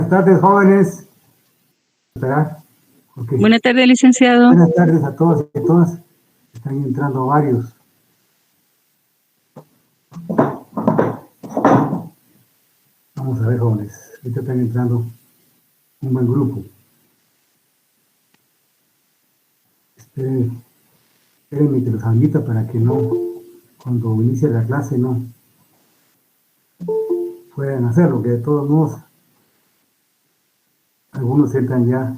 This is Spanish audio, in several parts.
Buenas tardes, jóvenes. Esperar. Okay. Buenas tardes, licenciado. Buenas tardes a todos y a todas. Están entrando varios. Vamos a ver, jóvenes. Ahorita están entrando un buen grupo. Espérenme que los admita para que no, cuando inicie la clase, no puedan hacerlo, que de todos modos algunos entran ya,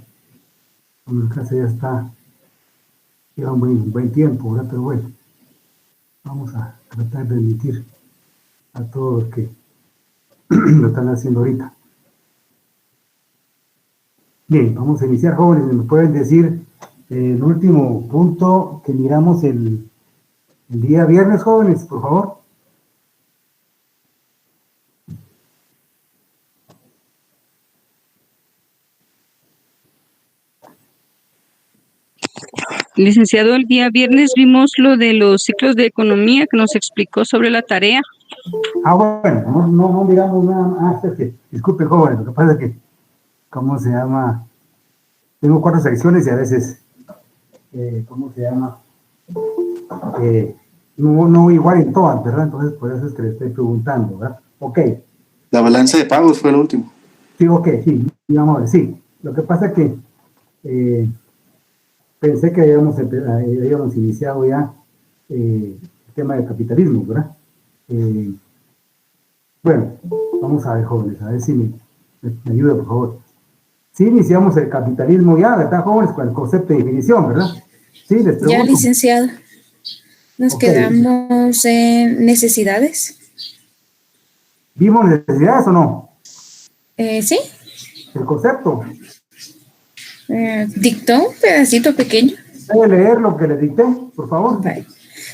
cuando la clase ya está, lleva un buen tiempo, ¿verdad? Pero bueno, vamos a tratar de admitir a todos los que lo están haciendo ahorita. Bien, vamos a iniciar, jóvenes. ¿Me pueden decir el último punto que miramos el día viernes, jóvenes, por favor? Licenciado, el día viernes vimos lo de los ciclos de economía que nos explicó sobre la tarea. Bueno, no miramos nada más. Disculpe, jóvenes, lo que pasa es que, ¿cómo se llama? Tengo 4 secciones y a veces, ¿cómo se llama? No igual en todas, ¿verdad? Entonces, por eso es que le estoy preguntando, ¿verdad? Ok. La balanza de pagos fue el último. Sí, ok, sí, vamos a ver, sí. Lo que pasa es que pensé que habíamos iniciado ya el tema del capitalismo, ¿verdad? Bueno, vamos a ver, jóvenes, a ver si me ayuda, por favor. Sí, iniciamos el capitalismo ya, ¿verdad, jóvenes? Con el concepto de definición, ¿verdad? Sí, les pregunto. Ya, licenciado. Nos quedamos en necesidades. ¿Vimos necesidades o no? Sí. El concepto. Dictó un pedacito pequeño. ¿Puede leer lo que le dicté, por favor? Vale.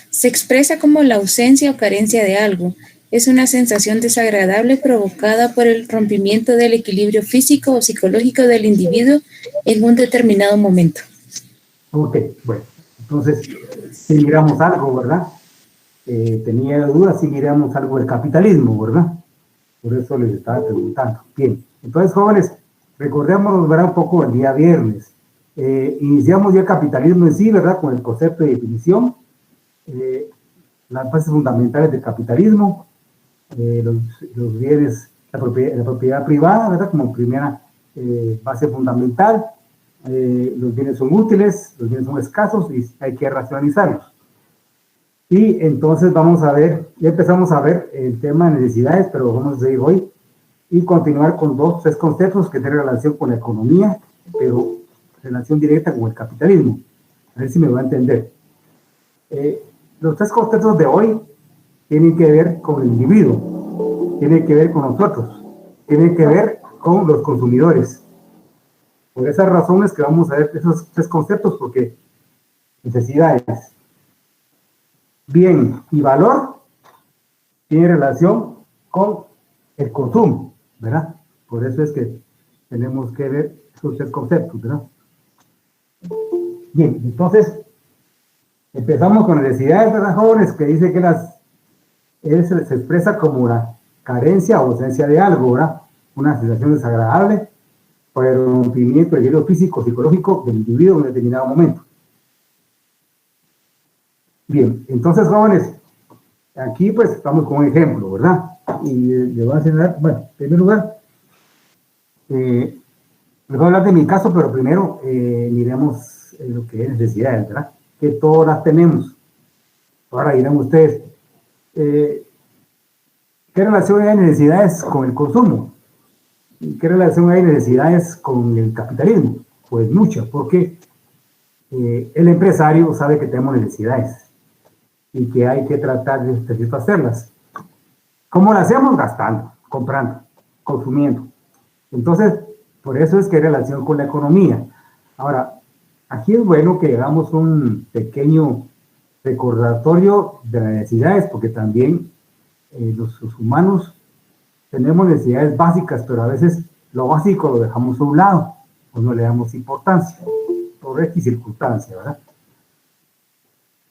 Se expresa como la ausencia o carencia de algo. Es una sensación desagradable provocada por el rompimiento del equilibrio físico o psicológico del individuo en un determinado momento. Ok, bueno, entonces, si miramos algo, ¿verdad? Tenía dudas si miramos algo del capitalismo, ¿verdad? Por eso les estaba preguntando. Bien, entonces, jóvenes, recordémonos, ¿verdad? Un poco el día viernes. Iniciamos ya el capitalismo en sí, ¿verdad? Con el concepto de definición, las bases fundamentales del capitalismo, los bienes, la propiedad privada, ¿verdad? Como primera base fundamental. Los bienes son útiles, los bienes son escasos y hay que racionalizarlos. Y entonces vamos a ver, ya empezamos a ver el tema de necesidades, pero vamos a seguir hoy y continuar con 3 conceptos que tienen relación con la economía, pero relación directa con el capitalismo. A ver si me va a entender. Los 3 conceptos de hoy tienen que ver con el individuo, tienen que ver con nosotros, tienen que ver con los consumidores. Por esas razones que vamos a ver esos 3 conceptos, porque necesidades, bien y valor tiene relación con el consumo, ¿verdad? Por eso es que tenemos que ver esos 3 conceptos, ¿verdad? Bien, entonces empezamos con necesidades, ¿verdad, jóvenes? Que dice que se expresa como la carencia o ausencia de algo, ¿verdad? Una sensación desagradable por el rompimiento del equilibrio físico psicológico del individuo en un determinado momento. Bien, entonces, jóvenes, aquí pues estamos con un ejemplo, ¿verdad? Y le voy a enseñar, bueno, en primer lugar, les voy a hablar de mi caso, pero primero miremos lo que es necesidades, ¿verdad? Que todas las tenemos. Ahora dirán ustedes, ¿qué relación hay necesidades con el consumo? ¿Qué relación hay necesidades con el capitalismo? Pues mucha, porque el empresario sabe que tenemos necesidades y que hay que tratar de satisfacerlas. ¿Cómo lo hacemos? Gastando, comprando, consumiendo. Entonces, por eso es que hay relación con la economía. Ahora, aquí es bueno que hagamos un pequeño recordatorio de las necesidades, porque también los humanos tenemos necesidades básicas, pero a veces lo básico lo dejamos a un lado, o no le damos importancia, por X circunstancia, ¿verdad?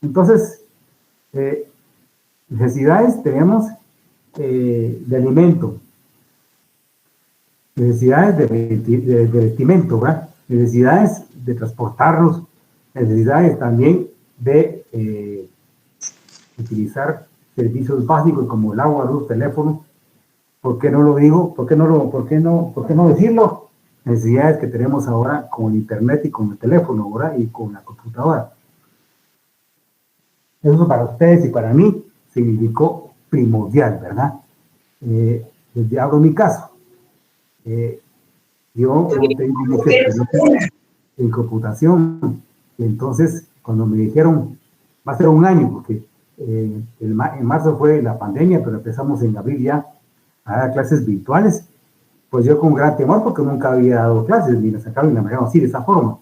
Entonces, necesidades tenemos de alimento, necesidades de vestimento, ¿verdad? Necesidades de transportarlos, necesidades también de utilizar servicios básicos como el agua, luz, teléfono. ¿Por qué no lo digo? ¿Por qué no decirlo? Necesidades que tenemos ahora con el internet y con el teléfono, ¿verdad? Y con la computadora. Eso para ustedes y para mí significó primordial, ¿verdad? Les hablo mi caso. Yo tengo mucha experiencia en computación, y entonces cuando me dijeron, va a ser un año, porque en marzo fue la pandemia, pero empezamos en abril ya a dar clases virtuales, pues yo con gran temor, porque nunca había dado clases, ni las sacaba ni las manejaba así, de esa forma.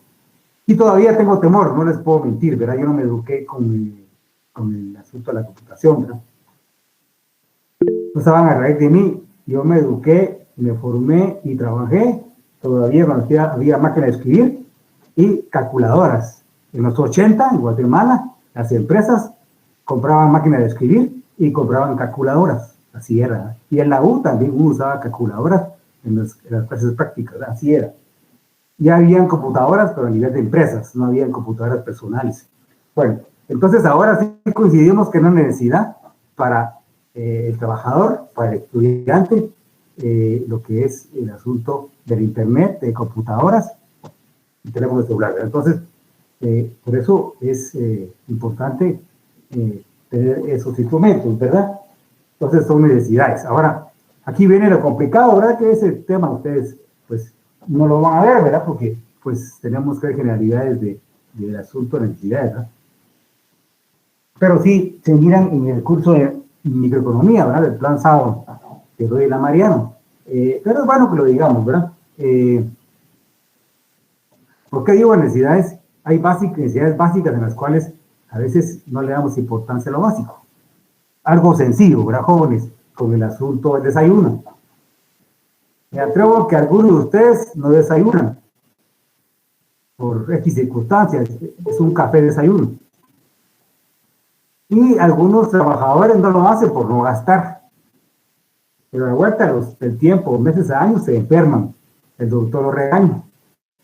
Y todavía tengo temor, no les puedo mentir, ¿verdad? Yo no me eduqué con el asunto de la computación, ¿verdad? No estaban a raíz de mí, yo me eduqué, me formé y trabajé, todavía cuando había máquina de escribir y calculadoras. En los 80, en Guatemala, las empresas compraban máquinas de escribir y compraban calculadoras, así era. Y en la U también uno usaba calculadoras en las clases prácticas, así era. Ya habían computadoras, pero a nivel de empresas, no habían computadoras personales. Bueno, entonces ahora sí coincidimos que no hay necesidad para el trabajador, para el estudiante, lo que es el asunto del internet, de computadoras y teléfonos celulares. Entonces, por eso es importante tener esos instrumentos, ¿verdad? Entonces son necesidades. Ahora, aquí viene lo complicado, ¿verdad? Que ese tema ustedes, pues, no lo van a ver, ¿verdad? Porque, pues, tenemos que ver generalidades del asunto de necesidades, ¿verdad? Pero sí se miran en el curso de microeconomía, ¿verdad? Del plan SAO que doy la Mariano. Pero es bueno que lo digamos, ¿verdad? ¿Por qué digo necesidades? Hay necesidades básicas en las cuales a veces no le damos importancia a lo básico. Algo sencillo, ¿verdad, jóvenes? Con el asunto del desayuno. Me atrevo que algunos de ustedes no desayunan por X circunstancias. Es un café de desayuno. Y algunos trabajadores no lo hacen por no gastar. Pero a la vuelta del tiempo, meses a años, se enferman. El doctor lo regaña.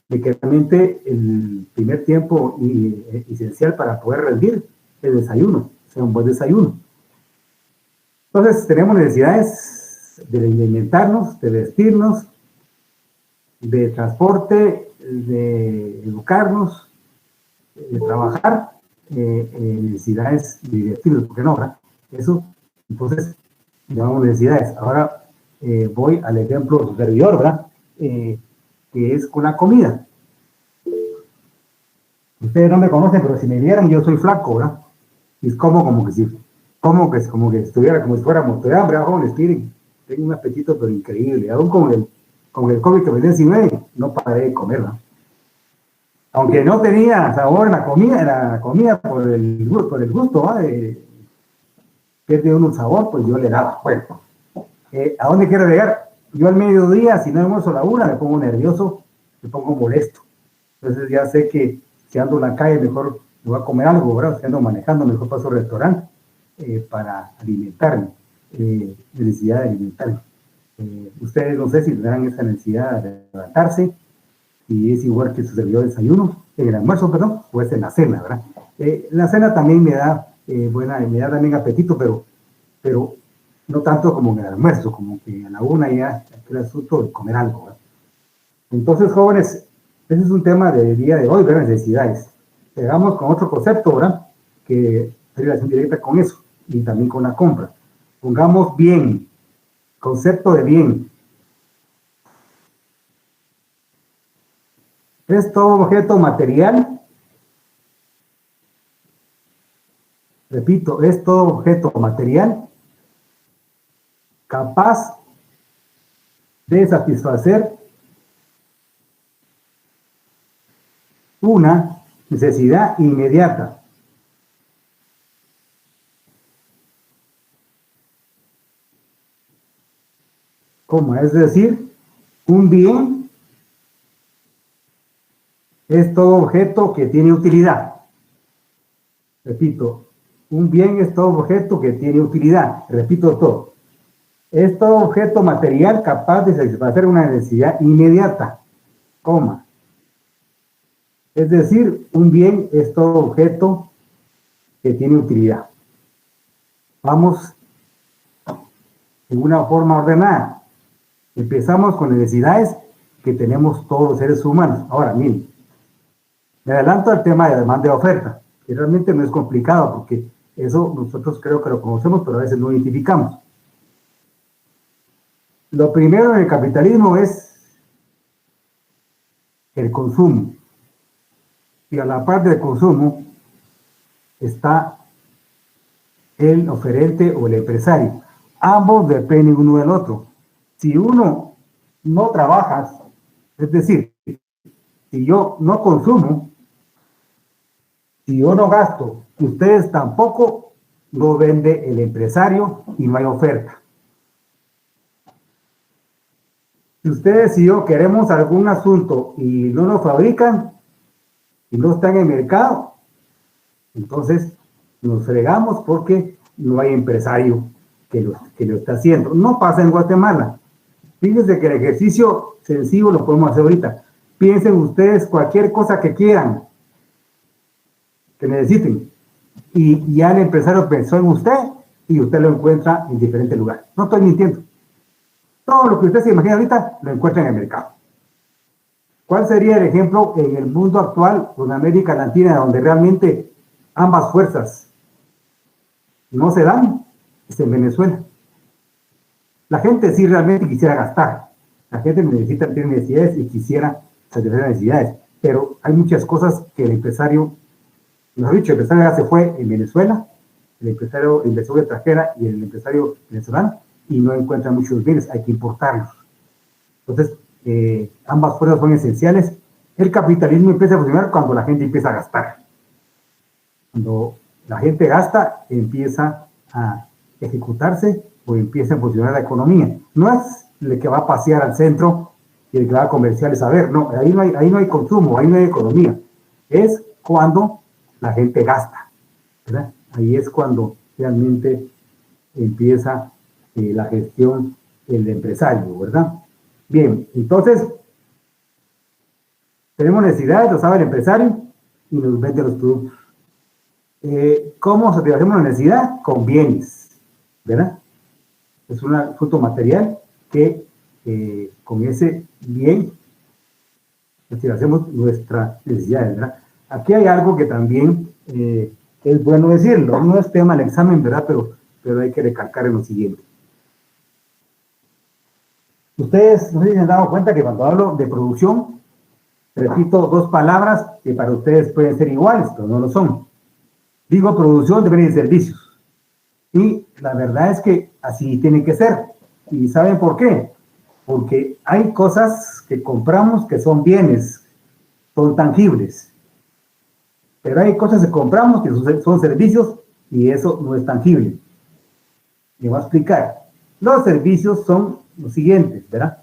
De que realmente el primer tiempo esencial para poder rendir es el desayuno, sea un buen desayuno. Entonces tenemos necesidades de alimentarnos, de vestirnos, de transporte, de educarnos, de trabajar, necesidades de divertirnos, ¿por qué no? ¿Verdad? Eso, entonces, llamamos necesidades. Ahora voy al ejemplo de su servidor, ¿verdad? Que es con la comida. Ustedes no me conocen, pero si me vieran, yo soy flaco, ¿verdad? Y es como que estuviera como si fuera muerto de hambre, jóvenes, miren, tengo un apetito pero increíble, aún con el COVID que me dio 19, no paré de comer, ¿verdad? Aunque no tenía sabor en la comida por el gusto, ¿verdad? Pierde uno un sabor, pues yo le daba. Bueno, ¿a dónde quiero llegar? Yo al mediodía, si no almuerzo a la una, me pongo nervioso, me pongo molesto. Entonces ya sé que si ando en la calle, mejor me voy a comer algo, ¿verdad? Si ando manejando, mejor paso al restaurante para alimentarme, necesidad de alimentarme. Ustedes no sé si tendrán esa necesidad de levantarse, y es igual que su servidor de desayuno, en el almuerzo, perdón, o es en la cena, ¿verdad? La cena también me da también apetito, pero no tanto como en el almuerzo, como que a la una ya el asunto de comer algo, ¿verdad? Entonces, jóvenes, ese es un tema del día de hoy, ¿verdad? Necesidades. Llegamos con otro concepto, ¿verdad? Que hay relación directa con eso, y también con la compra. Pongamos bien, concepto de bien. Es todo objeto material. Repito, es todo objeto material capaz de satisfacer una necesidad inmediata. ¿Cómo? Es decir, un bien es todo objeto que tiene utilidad. Repito, un bien es todo objeto que tiene utilidad. Repito todo. Es todo objeto material capaz de satisfacer una necesidad inmediata, coma. Es decir, un bien es todo objeto que tiene utilidad. Vamos en una forma ordenada. Empezamos con necesidades que tenemos todos los seres humanos. Ahora, miren, me adelanto al tema de demanda y oferta, que realmente no es complicado, porque eso nosotros creo que lo conocemos, pero a veces no identificamos. Lo primero en el capitalismo es el consumo. Y a la parte del consumo está el oferente o el empresario. Ambos dependen uno del otro. Si uno no trabaja, es decir, si yo no consumo, si yo no gasto, ustedes tampoco, no vende el empresario y no hay oferta. Si ustedes y yo queremos algún asunto y no lo fabrican y no están en el mercado, entonces nos fregamos porque no hay empresario que lo está haciendo. No pasa en Guatemala. Fíjense que el ejercicio sencillo lo podemos hacer ahorita. Piensen ustedes cualquier cosa que quieran, que necesiten, y ya el empresario pensó en usted y usted lo encuentra en diferentes lugares. No estoy mintiendo. Todo lo que usted se imagina ahorita lo encuentra en el mercado. ¿Cuál sería el ejemplo en el mundo actual, en América Latina, donde realmente ambas fuerzas no se dan? Es en Venezuela. La gente sí realmente quisiera gastar. La gente necesita tener necesidades y quisiera satisfacer necesidades. Pero hay muchas cosas que el empresario, mejor dicho, el empresario ya se fue en Venezuela, el empresario inversor extranjera y el empresario venezolano, y no encuentra muchos bienes, hay que importarlos. Entonces, ambas fuerzas son esenciales. El capitalismo empieza a funcionar cuando la gente empieza a gastar. Cuando la gente gasta, empieza a ejecutarse o empieza a funcionar la economía. No es el que va a pasear al centro y el que va a comerciales a ver, no, ahí no hay consumo, ahí no hay economía. Es cuando la gente gasta, ¿verdad? Ahí es cuando realmente empieza la gestión del empresario, ¿verdad? Bien, entonces, tenemos necesidades, lo sabe el empresario, y nos vende los productos. ¿Cómo satisfacemos la necesidad? Con bienes, ¿verdad? Es un fruto material que con ese bien satisfacemos nuestras necesidades, ¿verdad? Aquí hay algo que también es bueno decirlo, no es tema del examen, ¿verdad? Pero hay que recalcar en lo siguiente. Ustedes no sé si se han dado cuenta que cuando hablo de producción, repito dos palabras que para ustedes pueden ser iguales, pero no lo son. Digo producción de bienes y servicios. Y la verdad es que así tiene que ser. ¿Y saben por qué? Porque hay cosas que compramos que son bienes, son tangibles. Pero hay cosas que compramos que son servicios y eso no es tangible. Me voy a explicar. Los servicios son los siguientes, ¿verdad?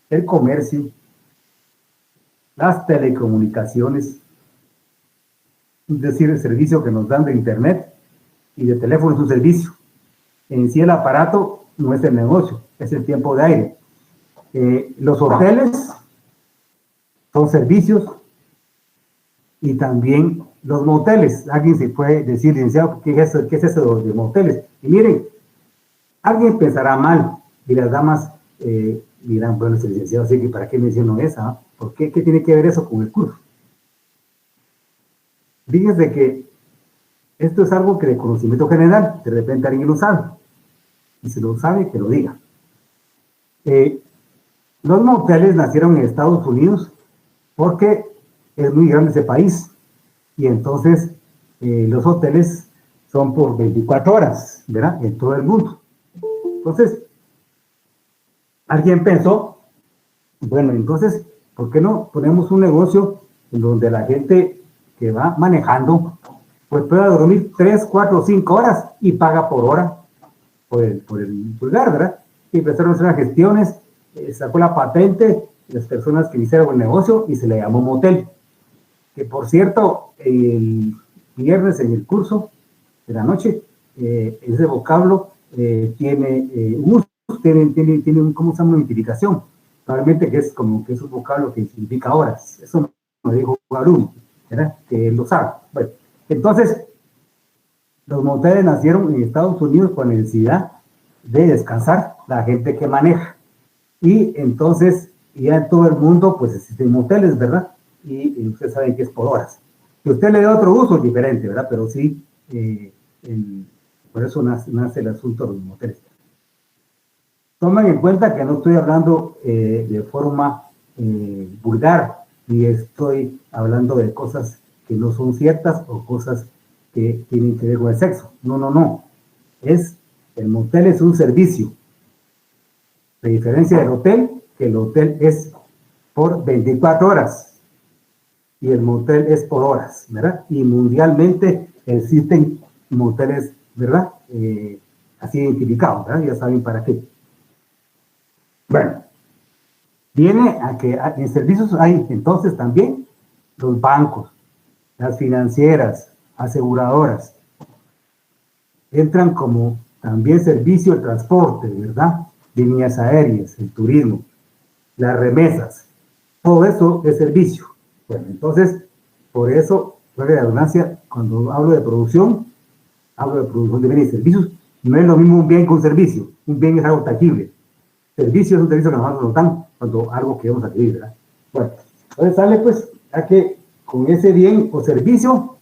El comercio, las telecomunicaciones, es decir, el servicio que nos dan de internet y de teléfono es un servicio. En sí el aparato no es el negocio, es el tiempo de aire. Los hoteles son servicios y también los moteles. Alguien se puede decir, licenciado, ¿qué es eso de moteles? Y miren, alguien pensará mal y las damas dirán, bueno, ese licenciado, sí, ¿para qué menciono esa? ¿Por qué? ¿Qué tiene que ver eso con el curso? Fíjense que esto es algo que de conocimiento general, de repente alguien lo sabe. Y si lo sabe, que lo diga. Los moteles nacieron en Estados Unidos porque es muy grande ese país. Y entonces los hoteles son por 24 horas, ¿verdad? En todo el mundo. Entonces, alguien pensó, bueno, entonces, ¿por qué no ponemos un negocio en donde la gente que va manejando pues pueda dormir 3, 4, 5 horas y paga por hora por el lugar, ¿verdad? Y empezaron a hacer las gestiones, sacó la patente las personas que hicieron el negocio y se le llamó motel. Que por cierto, el viernes en el curso de la noche, ese vocablo tiene un uso servicios tiene un, ¿cómo se llama? Una identificación. Probablemente que es como que es un vocablo que significa horas. Eso me dijo Garum, ¿verdad? Que él lo sabe. Bueno, entonces, los moteles nacieron en Estados Unidos con la necesidad de descansar la gente que maneja. Y entonces, ya en todo el mundo, pues existen moteles, ¿verdad? Y ustedes saben que es por horas. Que usted le dé otro uso es diferente, ¿verdad? Pero sí, por eso nace el asunto de los moteles. Tomen en cuenta que no estoy hablando de forma vulgar, ni estoy hablando de cosas que no son ciertas o cosas que tienen que ver con el sexo. No, no, no. El motel es un servicio. La diferencia del hotel, que el hotel es por 24 horas y el motel es por horas, ¿verdad? Y mundialmente existen moteles, ¿verdad? Así identificados, ¿verdad? Ya saben para qué. Bueno, viene a que en servicios hay entonces también los bancos, las financieras, aseguradoras. Entran como también servicio de transporte, ¿verdad? Líneas aéreas, el turismo, las remesas. Todo eso es servicio. Bueno, entonces, por eso, la redundancia, cuando hablo de producción de bienes y servicios. No es lo mismo un bien que un servicio. Un bien es algo tangible. Servicio es un servicio que nosotros nos dan cuando algo que vamos a adquirir, ¿verdad? Bueno, entonces sale pues a que con ese bien o servicio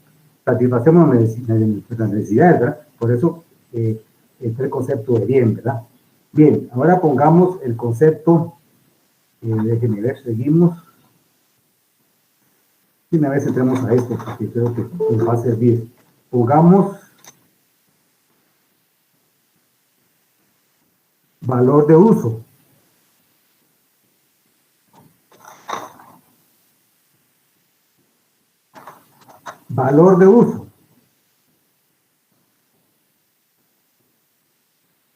satisfacemos las necesidades, ¿verdad? Por eso está el concepto de bien, ¿verdad? Bien, ahora pongamos el concepto, déjenme ver, seguimos. Y una vez entremos a esto, porque creo que nos va a servir. Pongamos valor de uso. Valor de uso.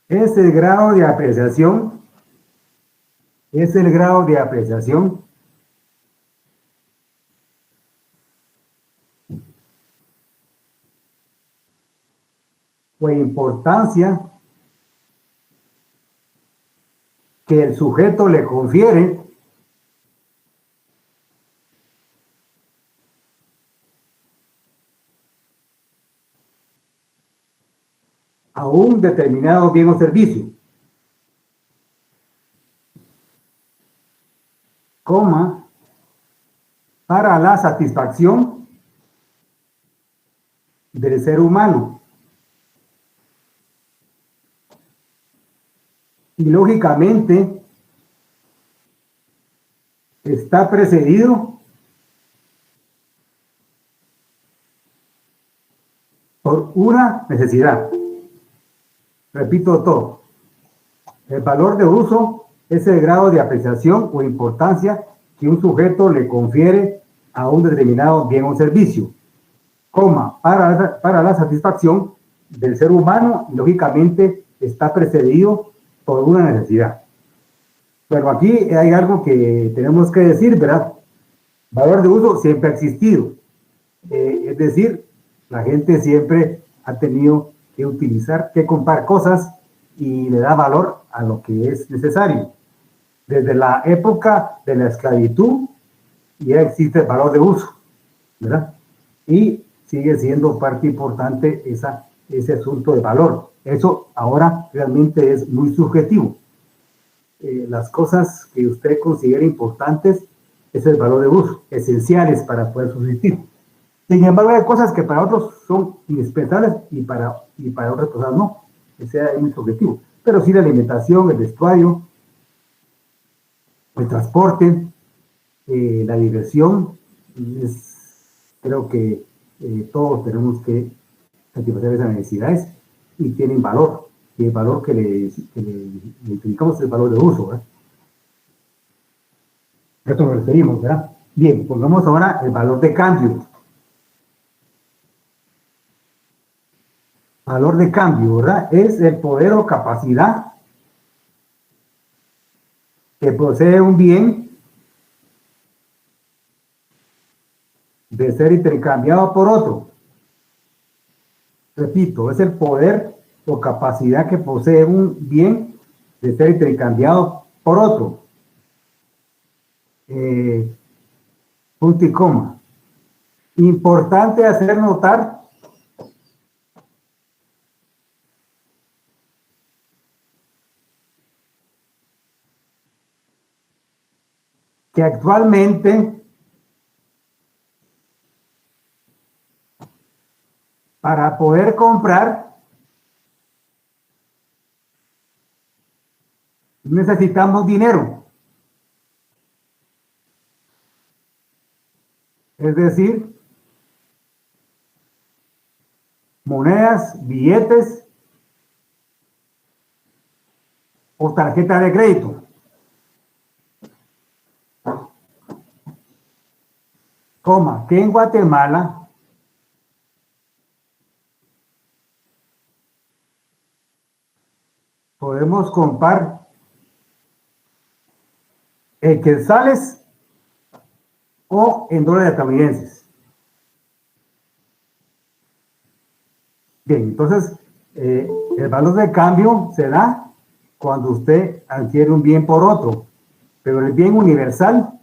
Es el grado de apreciación. Es el grado de apreciación o importancia que el sujeto le confiere a un determinado bien o servicio, coma, para la satisfacción del ser humano. Y lógicamente está precedido por una necesidad. Repito todo. El valor de uso es el grado de apreciación o importancia que un sujeto le confiere a un determinado bien o servicio, coma, para la satisfacción del ser humano y lógicamente está precedido por una necesidad. Pero aquí hay algo que tenemos que decir, ¿verdad? Valor de uso siempre ha existido. Es decir, la gente siempre ha tenido que utilizar, que comprar cosas y le da valor a lo que es necesario. Desde la época de la esclavitud ya existe el valor de uso, ¿verdad? Y sigue siendo parte importante ese asunto de valor. Eso ahora realmente es muy subjetivo. Las cosas que usted considera importantes es el valor de uso, esenciales para poder subsistir. Sin embargo, hay cosas que para otros son indispensables y para otras personas no. Ese es muy subjetivo. Pero sí la alimentación, el vestuario, el transporte, la diversión, creo que todos tenemos que satisfacer esas necesidades y tienen valor. Y el valor que le identificamos es el valor de uso, ¿verdad? A esto nos referimos, ¿verdad? Bien, pongamos ahora el valor de cambio. Valor de cambio, ¿verdad? Es el poder o capacidad que posee un bien de ser intercambiado por otro. Repito, es el poder o capacidad que posee un bien de ser intercambiado por otro. Punto y coma. Importante hacer notar que actualmente para poder comprar necesitamos dinero. Es decir, monedas, billetes o tarjeta de crédito. Coma, que en Guatemala podemos comprar en quetzales o en dólares estadounidenses. Bien, entonces el valor de cambio se da cuando usted adquiere un bien por otro, pero el bien universal,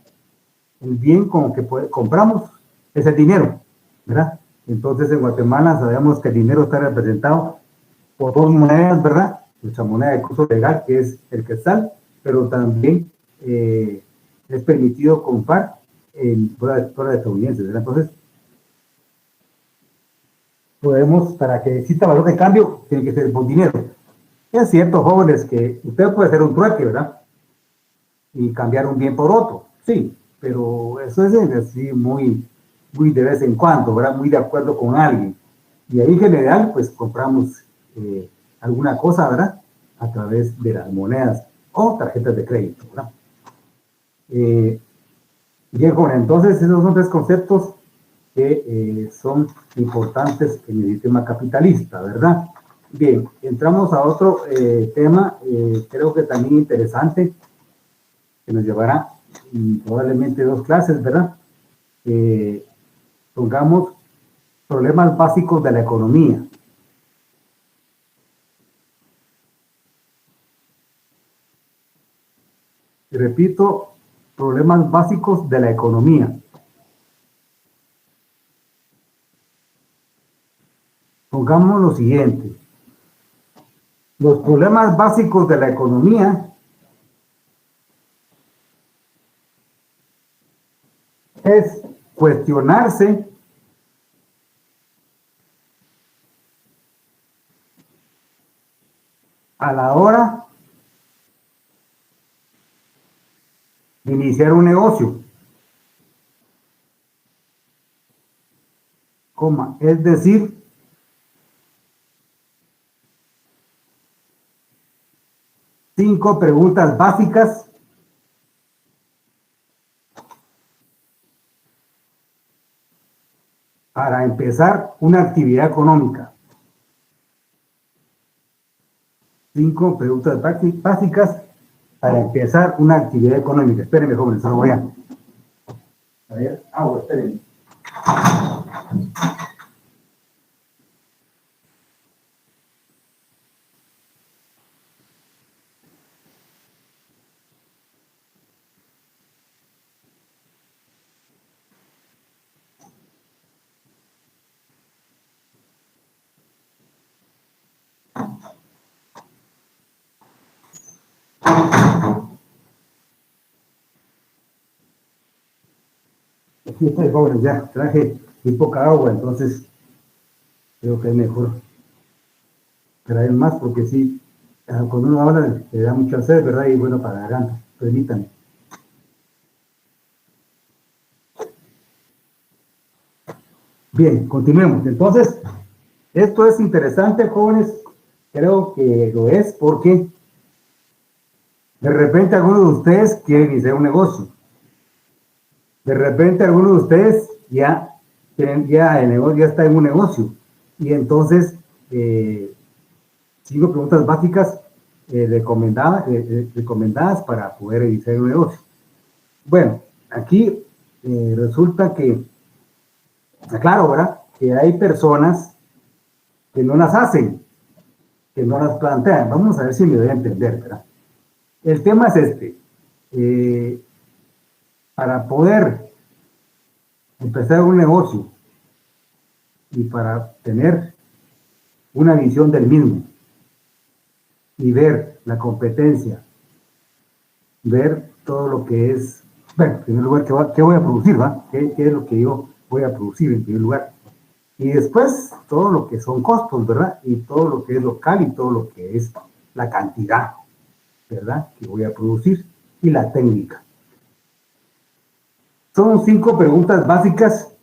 el bien con que compramos, es el dinero, ¿verdad? Entonces en Guatemala sabemos que el dinero está representado por dos monedas, ¿verdad? Nuestra moneda de curso legal, que es el quetzal, pero también es permitido comprar en dólares estadounidenses, ¿verdad? Entonces, podemos, para que exista valor de cambio, tiene que ser por dinero. Es cierto, jóvenes, que usted puede hacer un trueque, ¿verdad? Y cambiar un bien por otro, sí, pero eso es así muy de vez en cuando, ¿verdad? Muy de acuerdo con alguien. Y ahí en general, pues compramos alguna cosa, ¿verdad? A través de las monedas o tarjetas de crédito, ¿verdad? Bien, joven, entonces esos son tres conceptos que son importantes en el sistema capitalista, ¿verdad? Bien, entramos a otro tema, creo que también interesante, que nos llevará probablemente 2 clases, ¿verdad? Pongamos problemas básicos de la economía. Y repito, problemas básicos de la economía. Pongamos lo siguiente. Los problemas básicos de la economía es cuestionarse a la hora de iniciar un negocio, coma, es decir, cinco preguntas básicas para empezar una actividad económica. 5 preguntas básicas para empezar una actividad económica. Espérenme, jóvenes, no voy a ver. Espérenme. Aquí estoy, jóvenes, ya traje muy poca agua, entonces creo que es mejor traer más, porque sí, cuando uno habla le da mucha sed, ¿verdad? Y bueno, para la garganta, permítanme. Bien, continuemos. Entonces, esto es interesante, jóvenes, creo que lo es porque de repente algunos de ustedes quieren iniciar un negocio. De repente algunos de ustedes ya el negocio ya está en un negocio. Y entonces, 5 preguntas básicas recomendadas para poder iniciar un negocio. Bueno, aquí resulta que, claro, ¿verdad? Que hay personas que no las hacen, que no las plantean. Vamos a ver si me doy a entender, ¿verdad? el tema es este. Para poder empezar un negocio y para tener una visión del mismo y ver la competencia, ver todo lo que es, bueno, en primer lugar, ¿qué voy a producir? ¿Va? ¿Qué es lo que yo voy a producir en primer lugar? Y después todo lo que son costos, ¿verdad? Y todo lo que es local y todo lo que es la cantidad, ¿verdad? Que voy a producir y la técnica. Son 5 preguntas básicas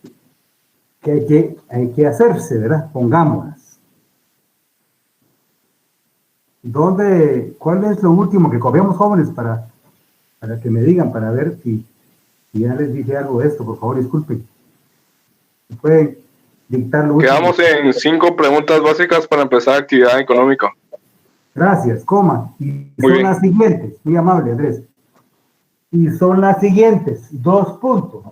que hay que hacerse, ¿verdad? Pongámoslas. ¿Cuál es lo último que copiamos, jóvenes, para que me digan, para ver si ya les dije algo de esto? Por favor, disculpen. ¿Pueden dictar lo último? Quedamos en 5 preguntas básicas para empezar actividad económica. Gracias, coma. Y Muy son bien. las siguientes, muy amable, Andrés. Y son las siguientes, 2 puntos.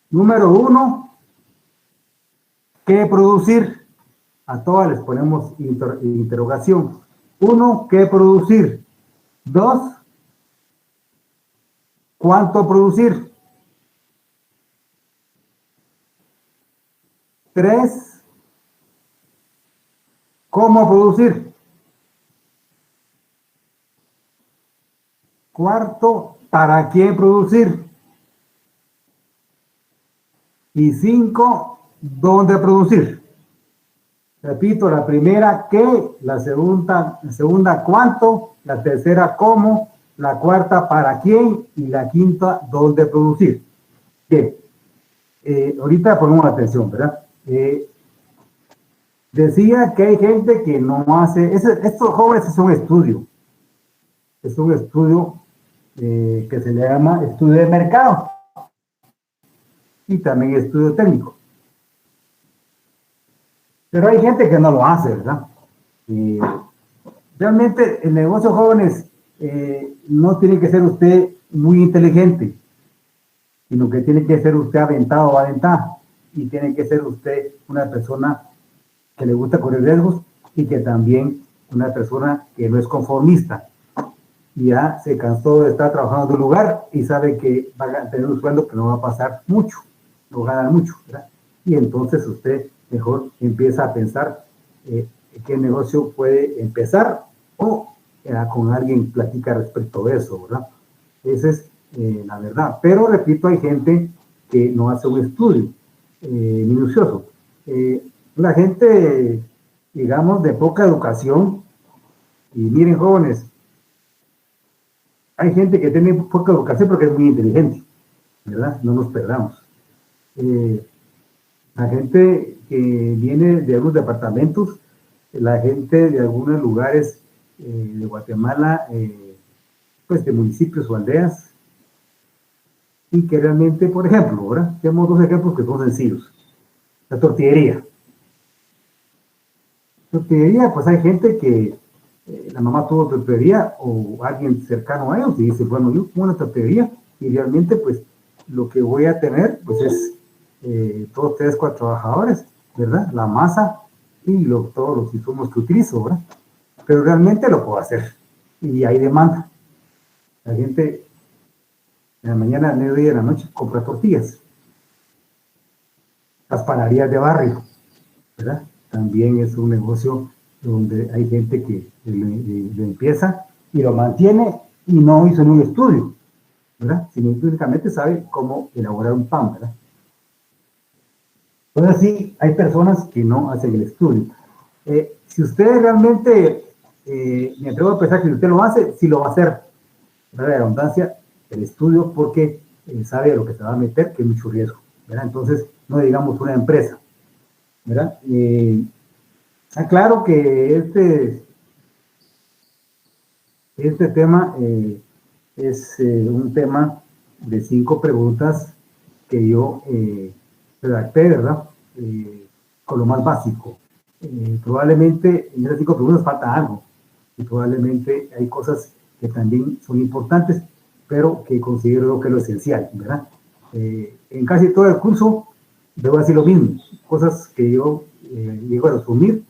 Número 1, ¿qué producir? A todas les ponemos interrogación. 1, ¿qué producir? 2, ¿cuánto producir? 3, ¿cómo producir? 4, ¿para qué producir? Y 5, ¿dónde producir? Repito, la primera, ¿qué? La segunda, ¿cuánto? La tercera, ¿cómo? La cuarta, ¿para quién? Y la quinta, ¿dónde producir? Bien, ahorita ponemos atención, ¿verdad? Decía que hay gente que no hace, estos jóvenes es un estudio que se le llama estudio de mercado y también estudio técnico. Pero hay gente que no lo hace, ¿verdad? Realmente el negocio, jóvenes, no tiene que ser usted muy inteligente, sino que tiene que ser usted aventado o aventada, y tiene que ser usted una persona que le gusta correr riesgos y que también una persona que no es conformista. Ya se cansó de estar trabajando en un lugar y sabe que va a tener un sueldo que no va a pasar mucho, no va a ganar mucho, ¿verdad? Y entonces usted mejor empieza a pensar qué negocio puede empezar o con alguien platica respecto de eso, ¿verdad? Esa es la verdad. Pero repito, hay gente que no hace un estudio minucioso. La gente, digamos, de poca educación, y miren, jóvenes, hay gente que tiene poca educación porque es muy inteligente, ¿verdad? No nos perdamos. La gente que viene de algunos departamentos, la gente de algunos lugares de Guatemala, pues de municipios o aldeas, y que realmente, por ejemplo, ¿verdad? Tenemos 2 ejemplos que son sencillos. La tortillería. Tortillería, pues hay gente que la mamá tuvo tortillería o alguien cercano a ellos y dice, bueno, yo pongo una tortillería y realmente pues lo que voy a tener pues es 2, 3, 4 trabajadores, ¿verdad? La masa y todos los insumos que utilizo, ¿verdad? Pero realmente lo puedo hacer y hay demanda. La gente en la mañana, al mediodía y en la noche compra tortillas. Las panaderías de barrio, ¿verdad? También es un negocio donde hay gente que lo empieza y lo mantiene y no hizo ningún estudio, ¿verdad? Sino únicamente sabe cómo elaborar un pan, ¿verdad? Entonces sí, hay personas que no hacen el estudio. Si usted realmente, me atrevo a pensar que si usted lo hace, sí lo va a hacer, la redundancia, el estudio, porque sabe a lo que se va a meter, que es mucho riesgo, ¿verdad? Entonces, no digamos una empresa, ¿verdad? Claro que este tema es un tema de 5 preguntas que yo redacté, ¿verdad? Con lo más básico. Probablemente en esas 5 preguntas falta algo, y probablemente hay cosas que también son importantes, pero que considero que es lo esencial, ¿verdad? En casi todo el curso debo decir lo mismo, cosas que yo llego a resumir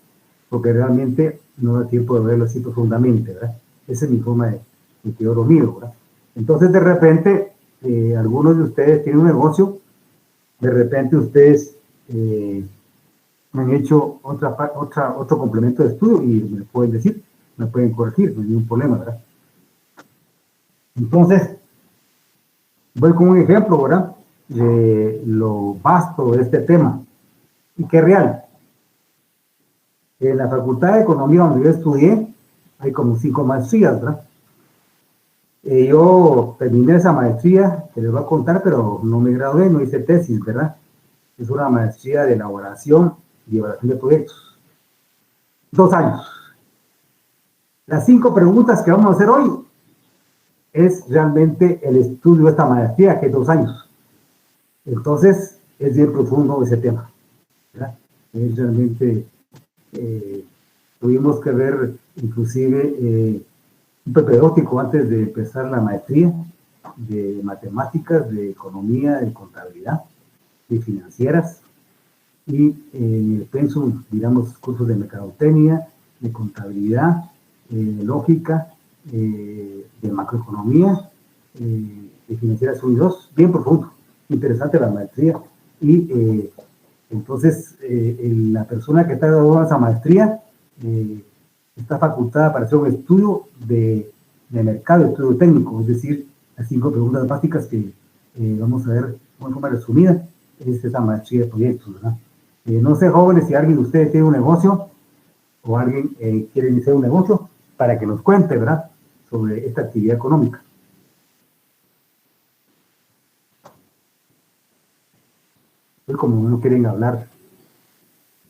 porque realmente no da tiempo de verlo así profundamente, ¿verdad? Esa es mi forma de que yo lo miro, ¿verdad? Entonces, de repente, algunos de ustedes tienen un negocio, de repente ustedes han hecho otro complemento de estudio y me pueden decir, me pueden corregir, no hay ningún problema, ¿verdad? Entonces, voy con un ejemplo, ¿verdad? De lo vasto de este tema y que es real. En la Facultad de Economía donde yo estudié, hay como 5 maestrías, ¿verdad? Yo terminé esa maestría, que les voy a contar, pero no me gradué, no hice tesis, ¿verdad? Es una maestría de elaboración y evaluación de proyectos. 2 años. Las 5 preguntas que vamos a hacer hoy es realmente el estudio de esta maestría, que es 2 años. Entonces, es bien profundo ese tema, ¿verdad? Es realmente, tuvimos que ver inclusive un propedéutico antes de empezar la maestría de matemáticas, de economía, de contabilidad, de financieras, y en el pensum, digamos, cursos de mercadotecnia, de contabilidad, de lógica, de macroeconomía, de financieras 1 y 2, bien profundo, interesante la maestría. Y entonces la persona que está graduada en esa maestría está facultada para hacer un estudio de mercado, estudio técnico, es decir, las 5 preguntas básicas que vamos a ver de forma resumida, es esa maestría de proyectos, ¿verdad? No sé, jóvenes, si alguien de ustedes tiene un negocio o alguien quiere iniciar un negocio, para que nos cuente, ¿verdad?, sobre esta actividad económica. Pues como no quieren hablar,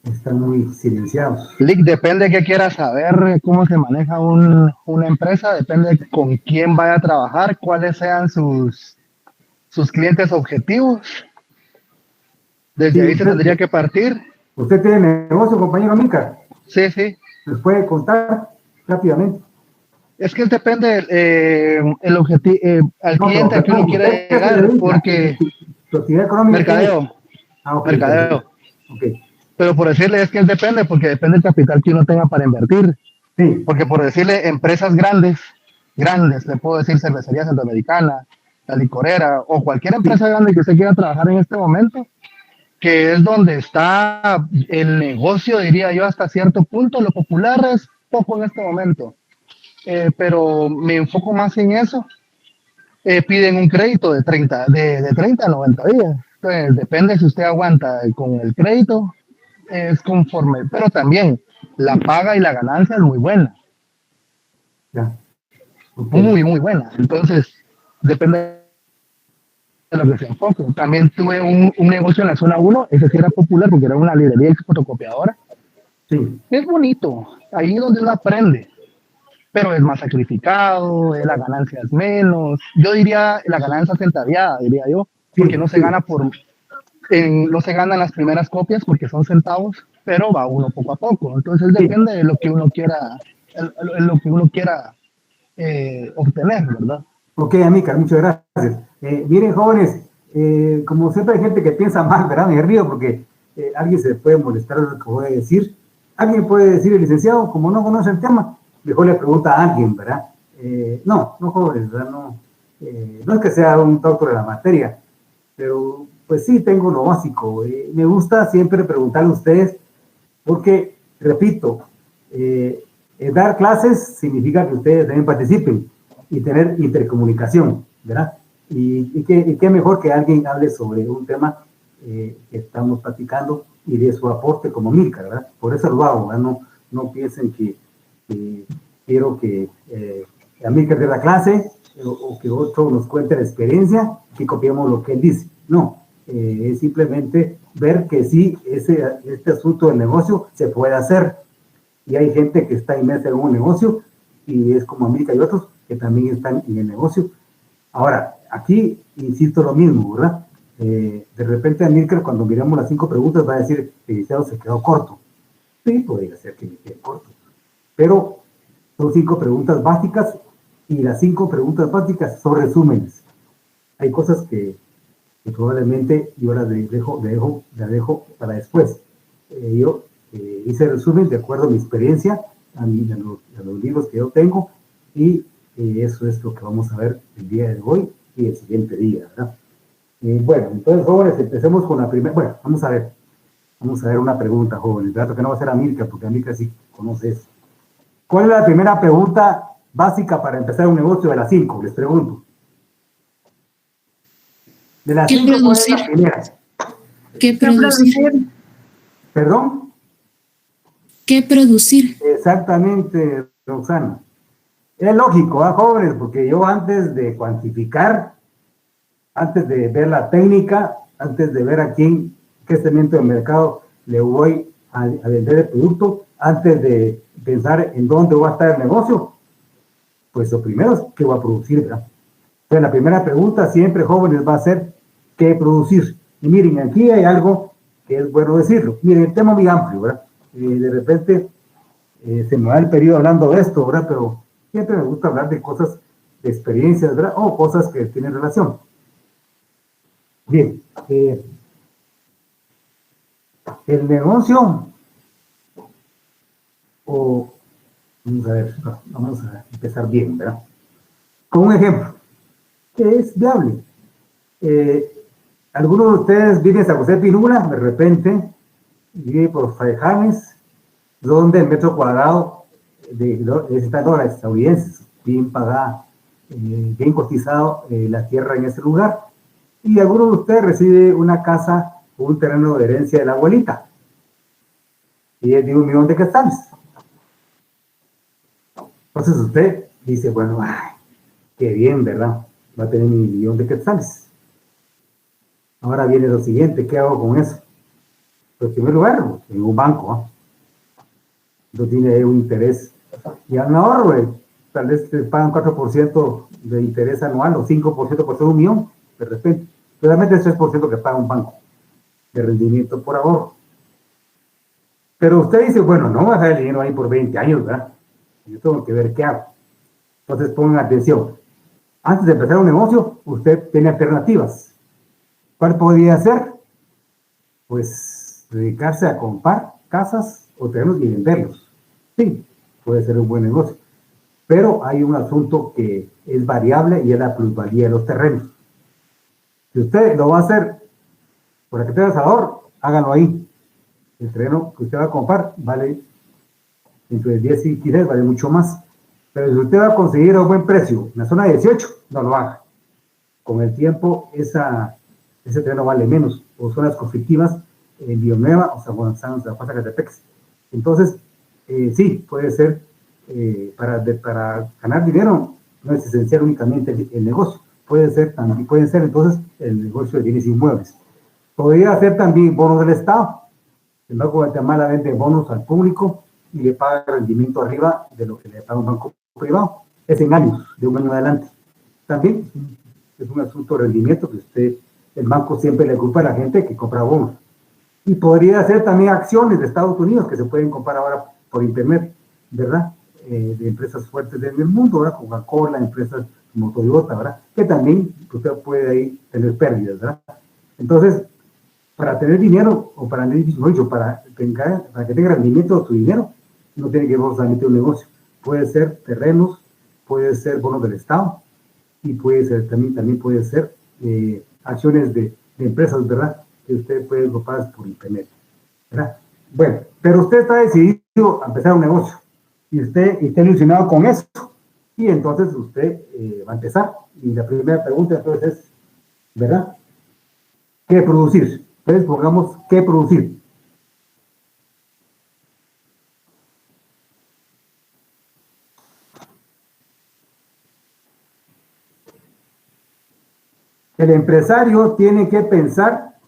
están muy silenciados. Lick, depende de qué quieras saber, cómo se maneja una empresa, depende con quién vaya a trabajar, cuáles sean sus clientes objetivos. Desde ahí se tendría que partir. ¿Usted tiene negocio, compañero Mica? Sí, sí. ¿Les puede contar rápidamente? Es que depende el objetivo, al cliente al que uno quiere llegar, porque ¿Tu actividad económica? mercadeo. Okay, Mercadeo. Okay. Pero por decirle es que depende, porque depende del capital que uno tenga para invertir. Sí. Porque por decirle empresas grandes, le puedo decir Cervecería Centroamericana, La Licorera, o cualquier empresa grande que usted quiera trabajar en este momento, que es donde está el negocio, diría yo, hasta cierto punto. Lo popular es poco en este momento, pero me enfoco más en eso. Piden un crédito de 30 a 90 días. Entonces, depende si usted aguanta con el crédito, es conforme, pero también la paga y la ganancia es muy buena. Ya. Okay. Muy, muy buena. Entonces, depende de lo que se enfoque. También tuve un negocio en la zona 1, ese sí era popular porque era una librería y fotocopiadora. Sí. Es bonito, ahí donde uno aprende, pero es más sacrificado, la ganancia es menos. Yo diría la ganancia centaviada, diría yo, porque no se gana no se ganan las primeras copias porque son centavos, pero va uno poco a poco. Entonces depende de lo que uno quiera, obtener, ¿verdad? Ok, Amícar, muchas gracias. Miren, jóvenes, como siempre hay gente que piensa mal, ¿verdad? Me río porque alguien se puede molestar de lo que voy a decir. Alguien puede decir, el licenciado, como no conoce el tema, mejor le pregunta a alguien, ¿verdad? No, jóvenes, ¿verdad? No es que sea un doctor de la materia, pero pues sí tengo lo básico. Me gusta siempre preguntarle a ustedes, porque, repito, dar clases significa que ustedes también participen y tener intercomunicación, ¿verdad? Y qué mejor que alguien hable sobre un tema que estamos platicando y de su aporte como Milka, ¿verdad? Por eso lo hago, ¿verdad? No piensen que quiero que Milka dé la clase o que otro nos cuente la experiencia, que copiemos lo que él dice. No, es simplemente ver que sí, este asunto del negocio se puede hacer. Y hay gente que está inmersa en un negocio y es como América y otros que también están en el negocio. Ahora, aquí insisto lo mismo, ¿verdad? De repente Amílcar, cuando miramos las 5 preguntas, va a decir que el licenciado se quedó corto. Sí, podría ser que me quede corto. Pero son 5 preguntas básicas y las 5 preguntas básicas son resúmenes. Hay cosas que probablemente yo las dejo para después. Yo hice resumen de acuerdo a mi experiencia, a los libros que yo tengo, y eso es lo que vamos a ver el día de hoy y el siguiente día, ¿verdad? Bueno, entonces, jóvenes, empecemos con la primera. Bueno, vamos a ver una pregunta, jóvenes, ¿verdad? Que no va a ser a Mirka, porque a Mirka sí conoce eso. ¿Cuál es la primera pregunta básica para empezar un negocio de las 5? Les pregunto. De las 5, ¿cuál es la primera? ¿Qué producir? ¿Perdón? ¿Qué producir? Exactamente, Roxana. Es lógico, jóvenes, porque yo antes de cuantificar, antes de ver la técnica, antes de ver a quién, qué segmento de mercado le voy a vender el producto, antes de pensar en dónde va a estar el negocio, pues lo primero es qué va a producir, ¿verdad? Entonces la primera pregunta siempre, jóvenes, va a ser ¿qué producir? Y miren, aquí hay algo que es bueno decirlo. Miren, el tema es muy amplio, ¿verdad? De repente se me va el periodo hablando de esto, ¿verdad? Pero siempre me gusta hablar de cosas, de experiencias, ¿verdad? O cosas que tienen relación. Bien, el negocio, vamos a empezar bien, ¿verdad? Con un ejemplo, que es viable. Algunos de ustedes viven en San José Pinula, de repente, vive por Fraijanes, donde el metro cuadrado de $60 estadounidenses, bien pagada, bien cotizado la tierra en ese lugar. Y alguno de ustedes recibe una casa o un terreno de herencia de la abuelita. Y es de $1,000,000. Entonces usted dice, bueno, ay, qué bien, ¿verdad? Va a tener $1,000,000. Ahora viene lo siguiente, ¿qué hago con eso? Pues en primer lugar, en un banco, ¿no? No tiene ahí un interés. Y a un ahorro, tal vez te pagan 4% de interés anual o 5% por ser $1,000,000, de repente. Realmente es 3% que paga un banco de rendimiento por ahorro. Pero usted dice, bueno, no voy a dejar el dinero ahí por 20 años, ¿verdad? Yo tengo que ver qué hago. Entonces pongan atención. Antes de empezar un negocio, usted tiene alternativas. ¿Cuál podría ser? Pues dedicarse a comprar casas o terrenos y venderlos. Sí, puede ser un buen negocio. Pero hay un asunto que es variable y es la plusvalía de los terrenos. Si usted lo va a hacer por aquí de Salvador, háganlo ahí. El terreno que usted va a comprar vale entre 10 y 15, vale mucho más. Pero si usted va a conseguir a un buen precio en la zona 18, no lo haga. Con el tiempo, ese terreno vale menos. O zonas conflictivas en Villanueva o San Juan Zacatepec. Entonces, sí, puede ser, para ganar dinero, no es esencial únicamente el negocio. Puede ser entonces el negocio de bienes inmuebles. Podría ser también bonos del Estado. El Banco de Guatemala vende bonos al público y le paga rendimiento arriba de lo que le paga un banco privado. Es en años, de un año adelante. También es un asunto de rendimiento que el banco siempre le culpa a la gente que compra bonos. Y podría ser también acciones de Estados Unidos que se pueden comprar ahora por internet, ¿verdad? De empresas fuertes del mundo, ¿verdad? Coca-Cola, empresas como Toyota, ¿verdad? Que también usted puede ahí tener pérdidas, ¿verdad? Entonces, para tener dinero, o para que tenga rendimiento de su dinero, no tiene que forzosamente un negocio. Puede ser terrenos, puede ser bonos del Estado, y también puede ser acciones de empresas, ¿verdad? Que usted puede comprar por internet, ¿verdad? Bueno, pero usted está decidido a empezar un negocio, y usted está ilusionado con eso, y entonces usted va a empezar. Y la primera pregunta entonces es, ¿verdad? ¿Qué producir? Entonces pongamos ¿qué producir? El empresario tiene que pensar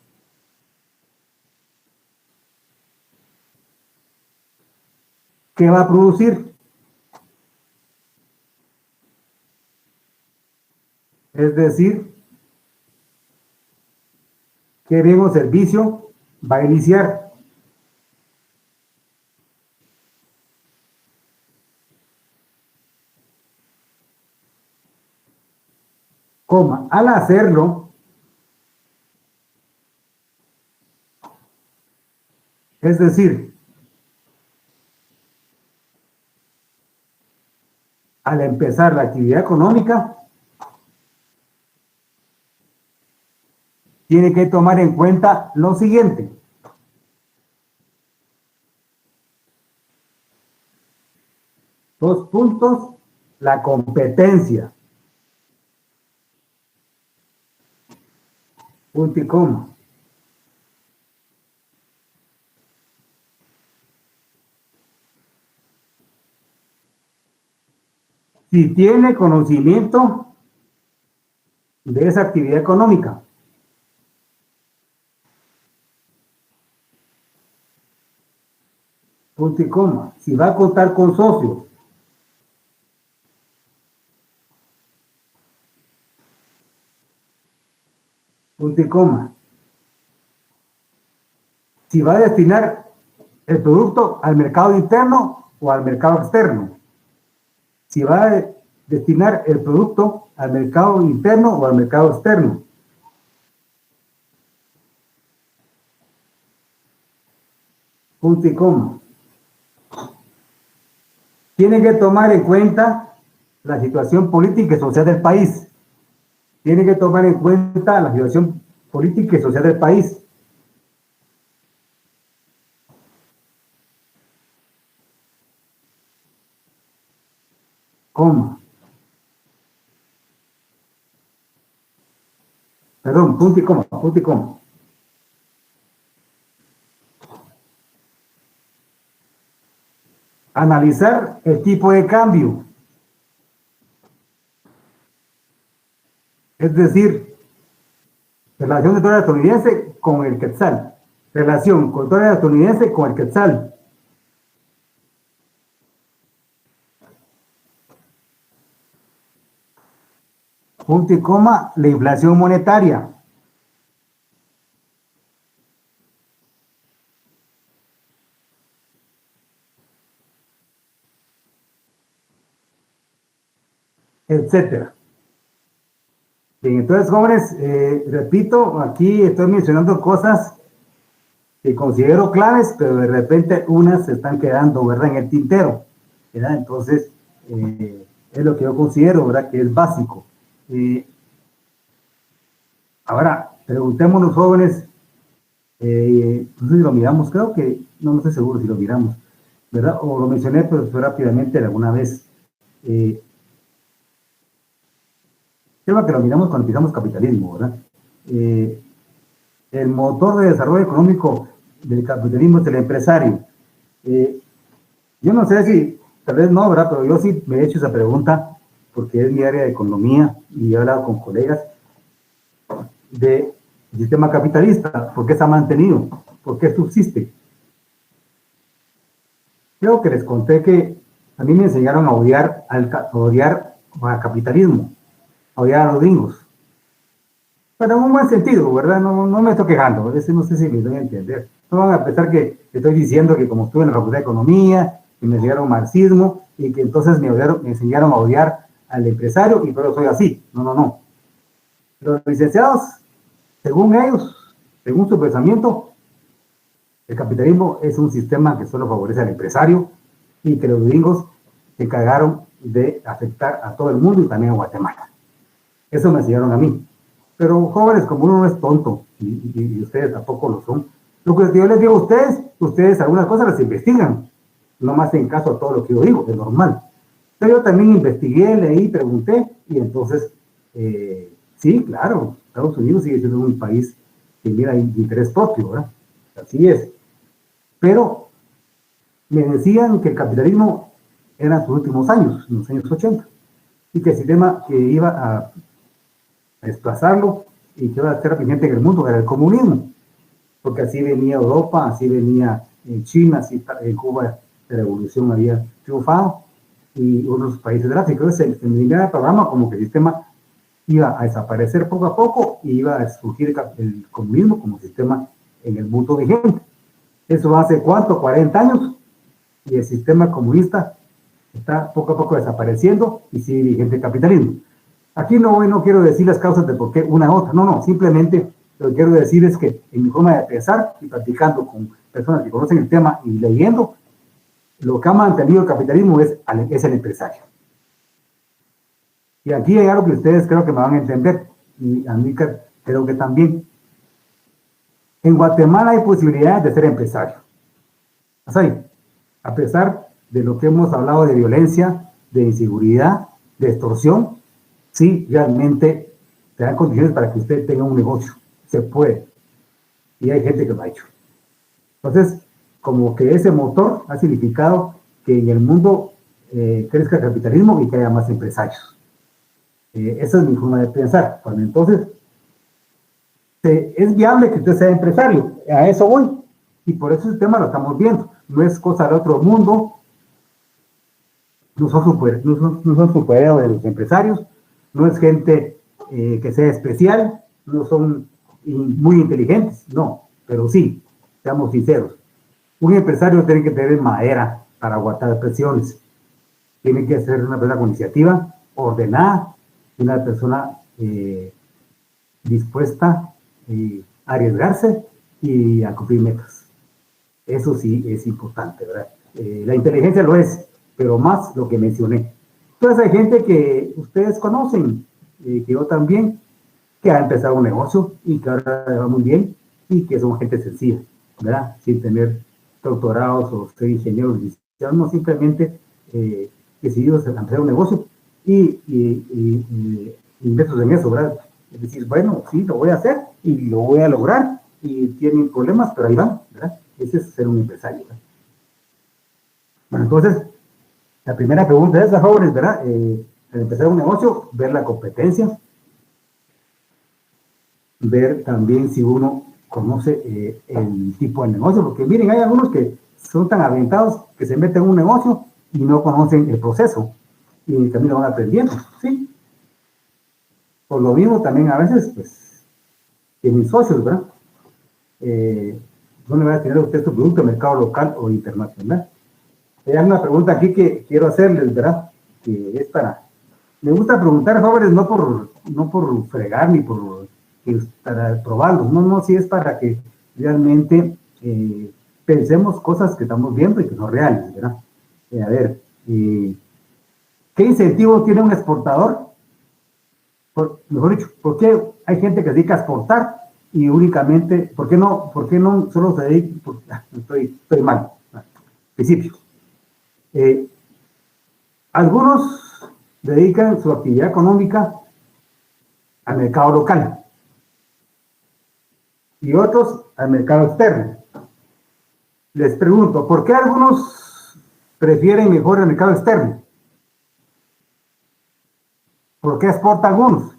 qué va a producir. Es decir, qué bien o servicio va a iniciar. Al hacerlo, es decir, al empezar la actividad económica, tiene que tomar en cuenta lo siguiente. Dos puntos, la competencia. Punto y coma. Si tiene conocimiento de esa actividad económica. Punto y coma. Si va a contar con socios. Punto y coma. Si va a destinar el producto al mercado interno o al mercado externo. Si va a destinar el producto al mercado interno o al mercado externo. Punto y coma. Tiene que tomar en cuenta la situación política y social del país. Tiene que tomar en cuenta la situación política y social del país. Coma. Perdón, punto y coma, punto y coma. Analizar el tipo de cambio. Es decir, relación del dólar estadounidense con el quetzal. Relación con el dólar estadounidense con el quetzal. Punto y coma, la inflación monetaria. Etcétera. Bien, entonces, jóvenes, repito, aquí estoy mencionando cosas que considero claves, pero de repente unas se están quedando, ¿verdad?, en el tintero, ¿verdad? Entonces, es lo que yo considero, ¿verdad?, que es básico. Ahora, preguntémonos, jóvenes, no sé si lo miramos, creo que, no estoy seguro si lo miramos, ¿verdad? O lo mencioné, pero fue rápidamente alguna vez. Creo que lo miramos cuando empezamos capitalismo, ¿verdad? El motor de desarrollo económico del capitalismo es el empresario. Yo no sé si, tal vez no, ¿verdad? Pero yo sí me he hecho esa pregunta, porque es mi área de economía, y he hablado con colegas del sistema capitalista. ¿Por qué se ha mantenido? ¿Por qué subsiste? Creo que les conté que a mí me enseñaron a odiar al capitalismo, a odiar a los gringos. Pero en un buen sentido, ¿verdad? No me estoy quejando, a veces no sé si me doy a entender. No van a pensar que estoy diciendo que como estuve en la Facultad de Economía, que me enseñaron marxismo, y que entonces me enseñaron a odiar al empresario, y por eso soy así. No. Los licenciados, según ellos, según su pensamiento, el capitalismo es un sistema que solo favorece al empresario, y que los gringos se encargaron de afectar a todo el mundo y también a Guatemala. Eso me enseñaron a mí. Pero jóvenes, como uno no es tonto, y ustedes tampoco lo son, lo que yo les digo a ustedes algunas cosas las investigan, no más en caso a todo lo que yo digo, es normal. Pero yo también investigué, leí, pregunté, y entonces, sí, claro, Estados Unidos sigue siendo un país que mira interés propio, ¿verdad? Así es. Pero me decían que el capitalismo era en sus últimos años, en los años 80, y que el sistema que iba a desplazarlo y que iba a ser vigente en el mundo era el comunismo, porque así venía Europa, así venía en China, así en Cuba la revolución había triunfado, y otros países del África. Entonces se miraba el programa como que el sistema iba a desaparecer poco a poco y iba a surgir el comunismo como sistema en el mundo vigente. Eso hace ¿cuánto? 40 años, y el sistema comunista está poco a poco desapareciendo y sigue vigente el capitalismo. Aquí no quiero decir las causas de por qué una u otra, no, simplemente lo que quiero decir es que en mi forma de pensar y platicando con personas que conocen el tema y leyendo, lo que ha mantenido el capitalismo es el empresario. Y aquí hay algo que ustedes creo que me van a entender, y a mí creo que también. En Guatemala hay posibilidades de ser empresario. Así, a pesar de lo que hemos hablado de violencia, de inseguridad, de extorsión, sí, realmente te dan condiciones para que usted tenga un negocio. Se puede. Y hay gente que lo ha hecho. Entonces, como que ese motor ha significado que en el mundo crezca el capitalismo y que haya más empresarios. Esa es mi forma de pensar. Bueno, entonces, es viable que usted sea empresario. A eso voy. Y por eso ese tema lo estamos viendo. No es cosa de otro mundo. No son superhéroes de los empresarios. No es gente que sea especial. No son muy inteligentes. No, pero sí, seamos sinceros. Un empresario tiene que tener madera para aguantar presiones. Tiene que ser una persona con iniciativa, ordenada, una persona dispuesta a arriesgarse y a cumplir metas. Eso sí es importante, ¿verdad? La inteligencia lo es, pero más lo que mencioné. Entonces hay gente que ustedes conocen, que yo también, que ha empezado un negocio y que ahora va muy bien y que son gente sencilla, ¿verdad? Sin tener doctorados o ser ingenieros, no simplemente decididos a empezar un negocio y ingresos en eso, ¿verdad? Es decir, bueno, sí, lo voy a hacer y lo voy a lograr y tienen problemas, pero ahí van, ¿verdad? Ese es ser un empresario, ¿verdad? Bueno, entonces, la primera pregunta es, jóvenes, ¿verdad? Al empezar un negocio, ver la competencia, ver también si uno conoce el tipo de negocio, porque miren, hay algunos que son tan aventados que se meten en un negocio y no conocen el proceso y en el camino van aprendiendo, ¿sí? Por lo mismo también a veces, pues, tienen socios, ¿verdad? ¿Dónde va a tener usted su producto, mercado local o internacional? Hay una pregunta aquí que quiero hacerles, ¿verdad? Que es para... Me gusta preguntar, jóvenes, no por fregar ni para probarlos, no, sí es para que realmente pensemos cosas que estamos viendo y que son reales, ¿verdad? A ver, ¿qué incentivo tiene un exportador? Mejor dicho, ¿por qué hay gente que se dedica a exportar y únicamente, ¿por qué no solo se dedica? Estoy mal, principio. Algunos dedican su actividad económica al mercado local y otros al mercado externo. Les pregunto, ¿por qué algunos prefieren mejor el mercado externo? ¿Por qué exportan algunos?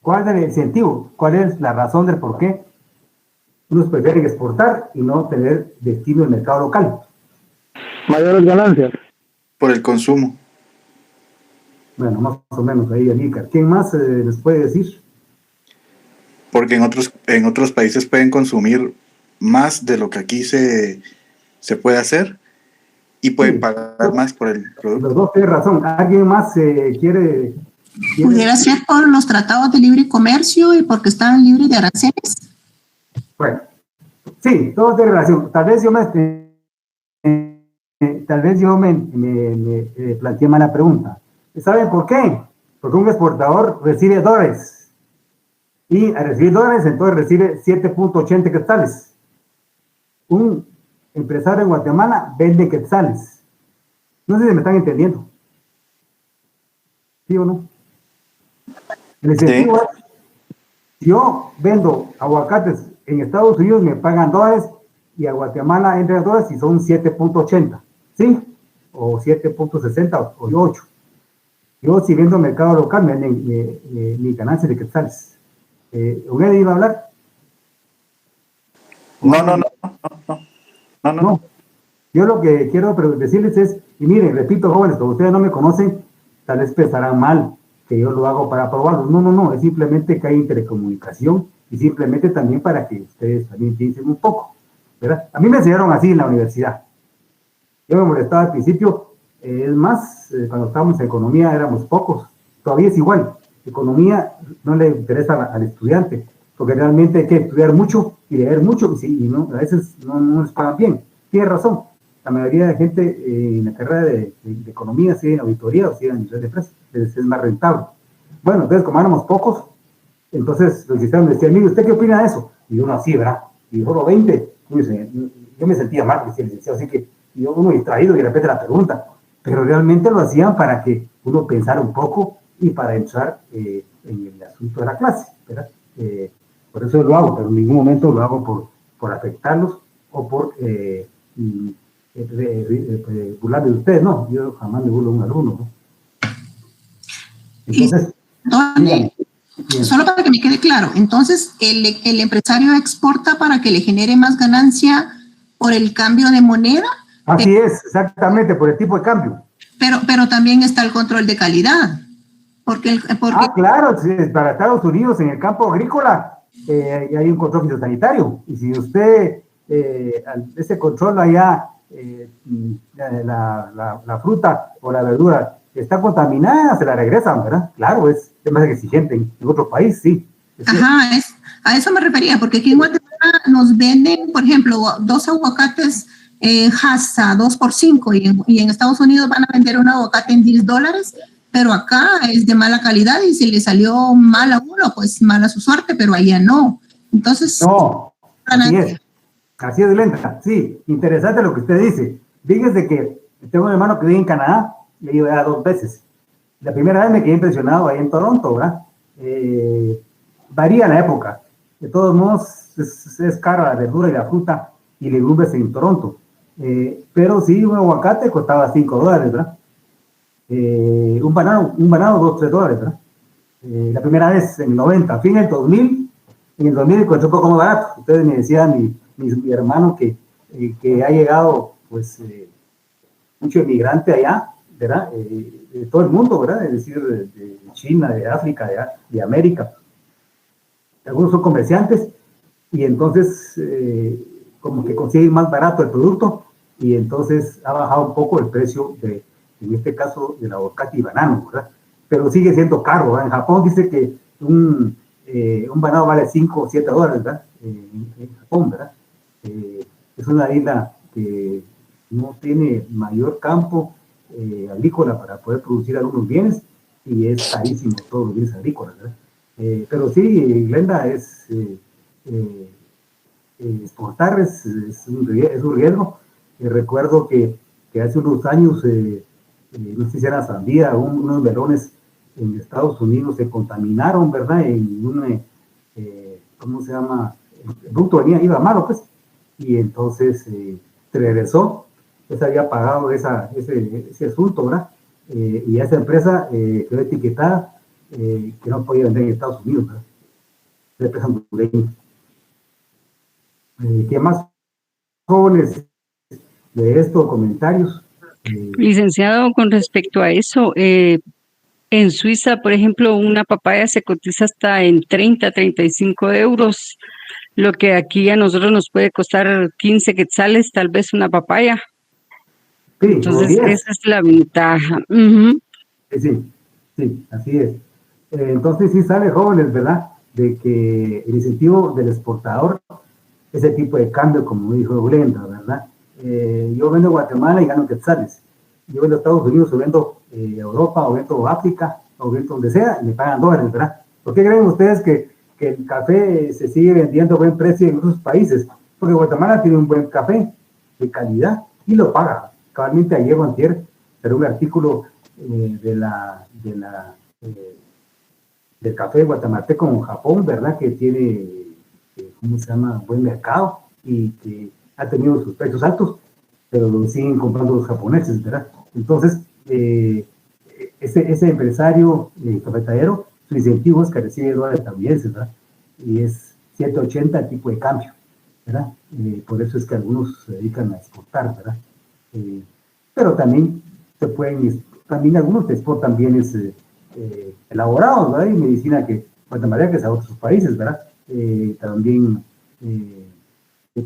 ¿Cuál es el incentivo? ¿Cuál es la razón del por qué unos prefieren exportar y no tener destino en el mercado local? Mayores ganancias. Por el consumo. Bueno, más o menos ahí, Anícar. ¿Quién más les puede decir? Porque en otros países pueden consumir más de lo que aquí se puede hacer y pueden pagar más por el producto. Los dos tienen razón. ¿Alguien más quiere...? ¿Pudiera ser por los tratados de libre comercio y porque están libres de aranceles? Bueno, sí, todo tiene relación. Tal vez yo me planteé mal la pregunta. ¿Saben por qué? Porque un exportador recibe dólares y al recibir dólares entonces recibe 7.80 quetzales. Un empresario en Guatemala vende quetzales. No sé si me están entendiendo. ¿Sí o no? El incentivo es, yo vendo aguacates en Estados Unidos, me pagan dólares y a Guatemala entran dólares y son 7.80, ¿sí? O 7.60 o 8. Yo si vendo mercado local me venden mi ganancia de quetzales. ¿Usted iba a hablar? No. Yo lo que quiero decirles es, y miren, repito, jóvenes, como ustedes no me conocen, tal vez pensarán mal que yo lo hago para probarlos. No, es simplemente que hay intercomunicación y simplemente también para que ustedes también piensen un poco, ¿verdad? A mí me enseñaron así en la universidad. Yo me molestaba al principio, es más, cuando estábamos en economía éramos pocos, todavía es igual. Economía no le interesa al estudiante, porque realmente hay que estudiar mucho y leer mucho, y no, a veces no les pagan bien. Tiene razón, la mayoría de gente en la carrera de economía sigue en auditoría o sigue en nivel de empresa, es más rentable. Bueno, entonces como éramos pocos, entonces los licenciados me decían, mire, ¿usted qué opina de eso? Y yo no, así, ¿verdad? Y solo 20, yo me sentía mal, decía el licenciado, así que yo uno distraído y de repente la pregunta, pero realmente lo hacían para que uno pensara un poco y para entrar en el asunto de la clase, ¿verdad? Por eso lo hago, pero en ningún momento lo hago por afectarlos o por burlarme de ustedes, no, yo jamás me burlo de un alumno, ¿no? Entonces, dígame. Solo para que me quede claro, entonces el empresario exporta para que le genere más ganancia por el cambio de moneda. Así es, exactamente, por el tipo de cambio. Pero también está el control de calidad. Porque claro, para Estados Unidos en el campo agrícola hay un control fitosanitario. Y si usted, ese control allá, la fruta o la verdura está contaminada, se la regresan, ¿verdad? Claro, es más exigente. En otro país, sí. Ajá, a eso me refería, porque aquí en Guatemala nos venden, por ejemplo, 2 aguacates Hassa, 2 por 5, y en Estados Unidos van a vender un aguacate en $10, pero acá es de mala calidad y si le salió mal a uno, pues mala su suerte, pero allá no. Entonces... No, así es, Lenta. Sí, interesante lo que usted dice. Fíjese que tengo un hermano que vive en Canadá, le he ido ya 2 veces. La primera vez me quedé impresionado ahí en Toronto, ¿verdad? Varía la época. De todos modos, es cara la verdura y la fruta y legumbres en Toronto. Pero sí, un aguacate costaba $5, ¿verdad? Un banano, $2, $3, ¿verdad? La primera vez en el 90, a fin del 2000, en el 2000 encontré un poco más barato. Ustedes me decían, mi hermano, que ha llegado, pues, mucho inmigrante allá, ¿verdad? De todo el mundo, ¿verdad? Es decir, de China, de África, de América. Algunos son comerciantes y entonces como que consiguen más barato el producto y entonces ha bajado un poco el precio en este caso del aguacate y banano, ¿verdad? Pero sigue siendo caro, ¿verdad? En Japón dice que un banano vale $5 o $7, ¿verdad? En Japón, ¿verdad? Es una isla que no tiene mayor campo agrícola para poder producir algunos bienes y es carísimo todos los bienes agrícolas, ¿verdad? Pero sí, Glenda, exportar es un riesgo. Recuerdo que hace unos años, no sé si era sandía, unos melones en Estados Unidos se contaminaron, ¿verdad? En un, ¿cómo se llama? El producto iba malo, pues, y entonces se regresó, pues había pagado ese asunto, ¿verdad? Y esa empresa quedó etiquetada que no podía vender en Estados Unidos, ¿verdad? La empresa hondureña. ¿Qué más jóvenes de estos comentarios? Licenciado, con respecto a eso, en Suiza, por ejemplo, una papaya se cotiza hasta en 30, 35 euros, lo que aquí a nosotros nos puede costar 15 quetzales, tal vez una papaya. Sí, entonces esa es la ventaja. Sí, así es. Entonces sí sale, jóvenes, ¿verdad? De que el incentivo del exportador, ese tipo de cambio, como dijo Glenda, ¿verdad? Yo vendo Guatemala y gano quetzales. Yo vendo Estados Unidos, o vendo Europa, o vendo África, o vendo donde sea, y me pagan $, ¿verdad? ¿Por qué creen ustedes que el café se sigue vendiendo a buen precio en otros países? Porque Guatemala tiene un buen café de calidad y lo paga. Cabalmente ayer o antier salió un artículo del café guatemalteco con Japón, ¿verdad? Que tiene, ¿cómo se llama? Buen mercado y que ha tenido sus precios altos, pero lo siguen comprando los japoneses, ¿verdad? Entonces, ese empresario cafetalero, su incentivo es que recibe $, estadounidenses, ¿verdad? Y es 7.80 el tipo de cambio, ¿verdad? Por eso es que algunos se dedican a exportar, ¿verdad? Pero también también algunos exportan bienes elaborados, ¿verdad? Y medicina guatemaltecas a otros países, ¿verdad? También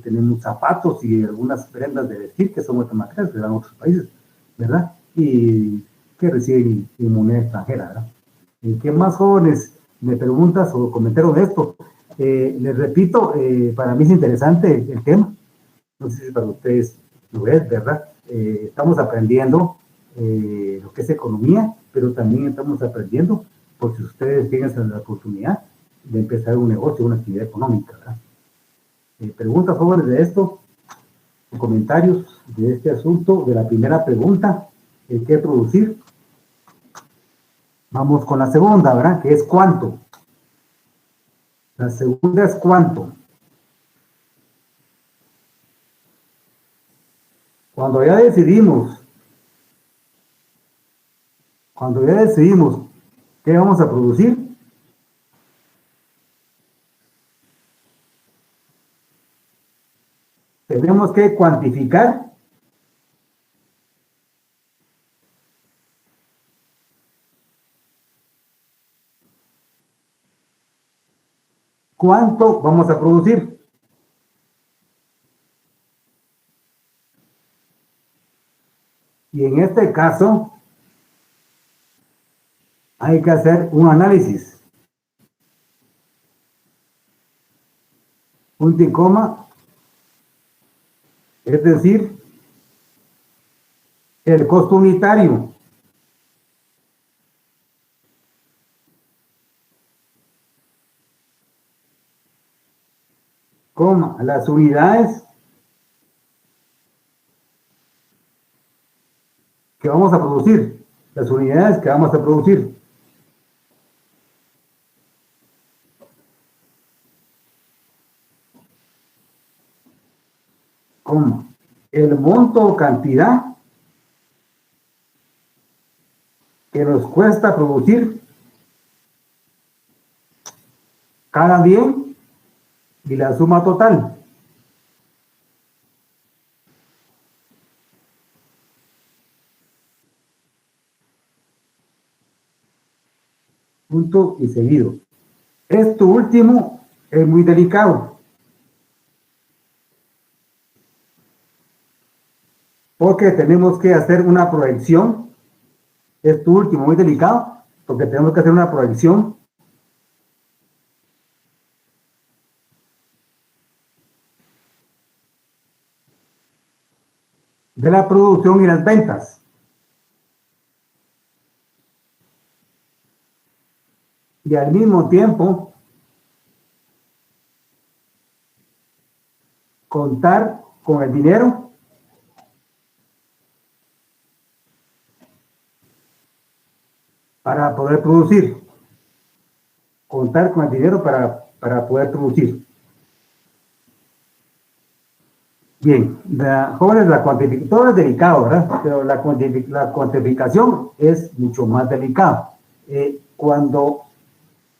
tenemos zapatos y algunas prendas de vestir que son guatemaltecas que dan a otros países, ¿verdad? Y que reciben en moneda extranjera, ¿verdad? ¿Qué más jóvenes me preguntas o comentaron de esto? Les repito, para mí es interesante el tema, no sé si para ustedes lo es, ¿verdad? estamos aprendiendo lo que es economía, pero también estamos aprendiendo, por si ustedes tienen la oportunidad de empezar un negocio, una actividad económica, ¿verdad? Preguntas sobre de esto, comentarios de este asunto, de la primera pregunta, ¿qué producir? Vamos con la segunda, ¿verdad? Que es cuánto. La segunda es cuánto. Cuando ya decidimos qué vamos a producir, tenemos que cuantificar cuánto vamos a producir. Y en este caso, hay que hacer un análisis. Punto y coma. Es decir, el costo unitario. Coma, las unidades que vamos a producir. Las unidades que vamos a producir. Coma, el monto o cantidad que nos cuesta producir cada bien y la suma total. Punto y seguido. Esto último es muy delicado, porque tenemos que hacer una proyección. Esto último muy delicado, porque tenemos que hacer una proyección de la producción y las ventas. Y al mismo tiempo contar con el dinero para poder producir. Contar con el dinero para poder producir. Bien, jóvenes, todo es delicado, ¿verdad? Pero la cuantificación es mucho más delicado. Cuando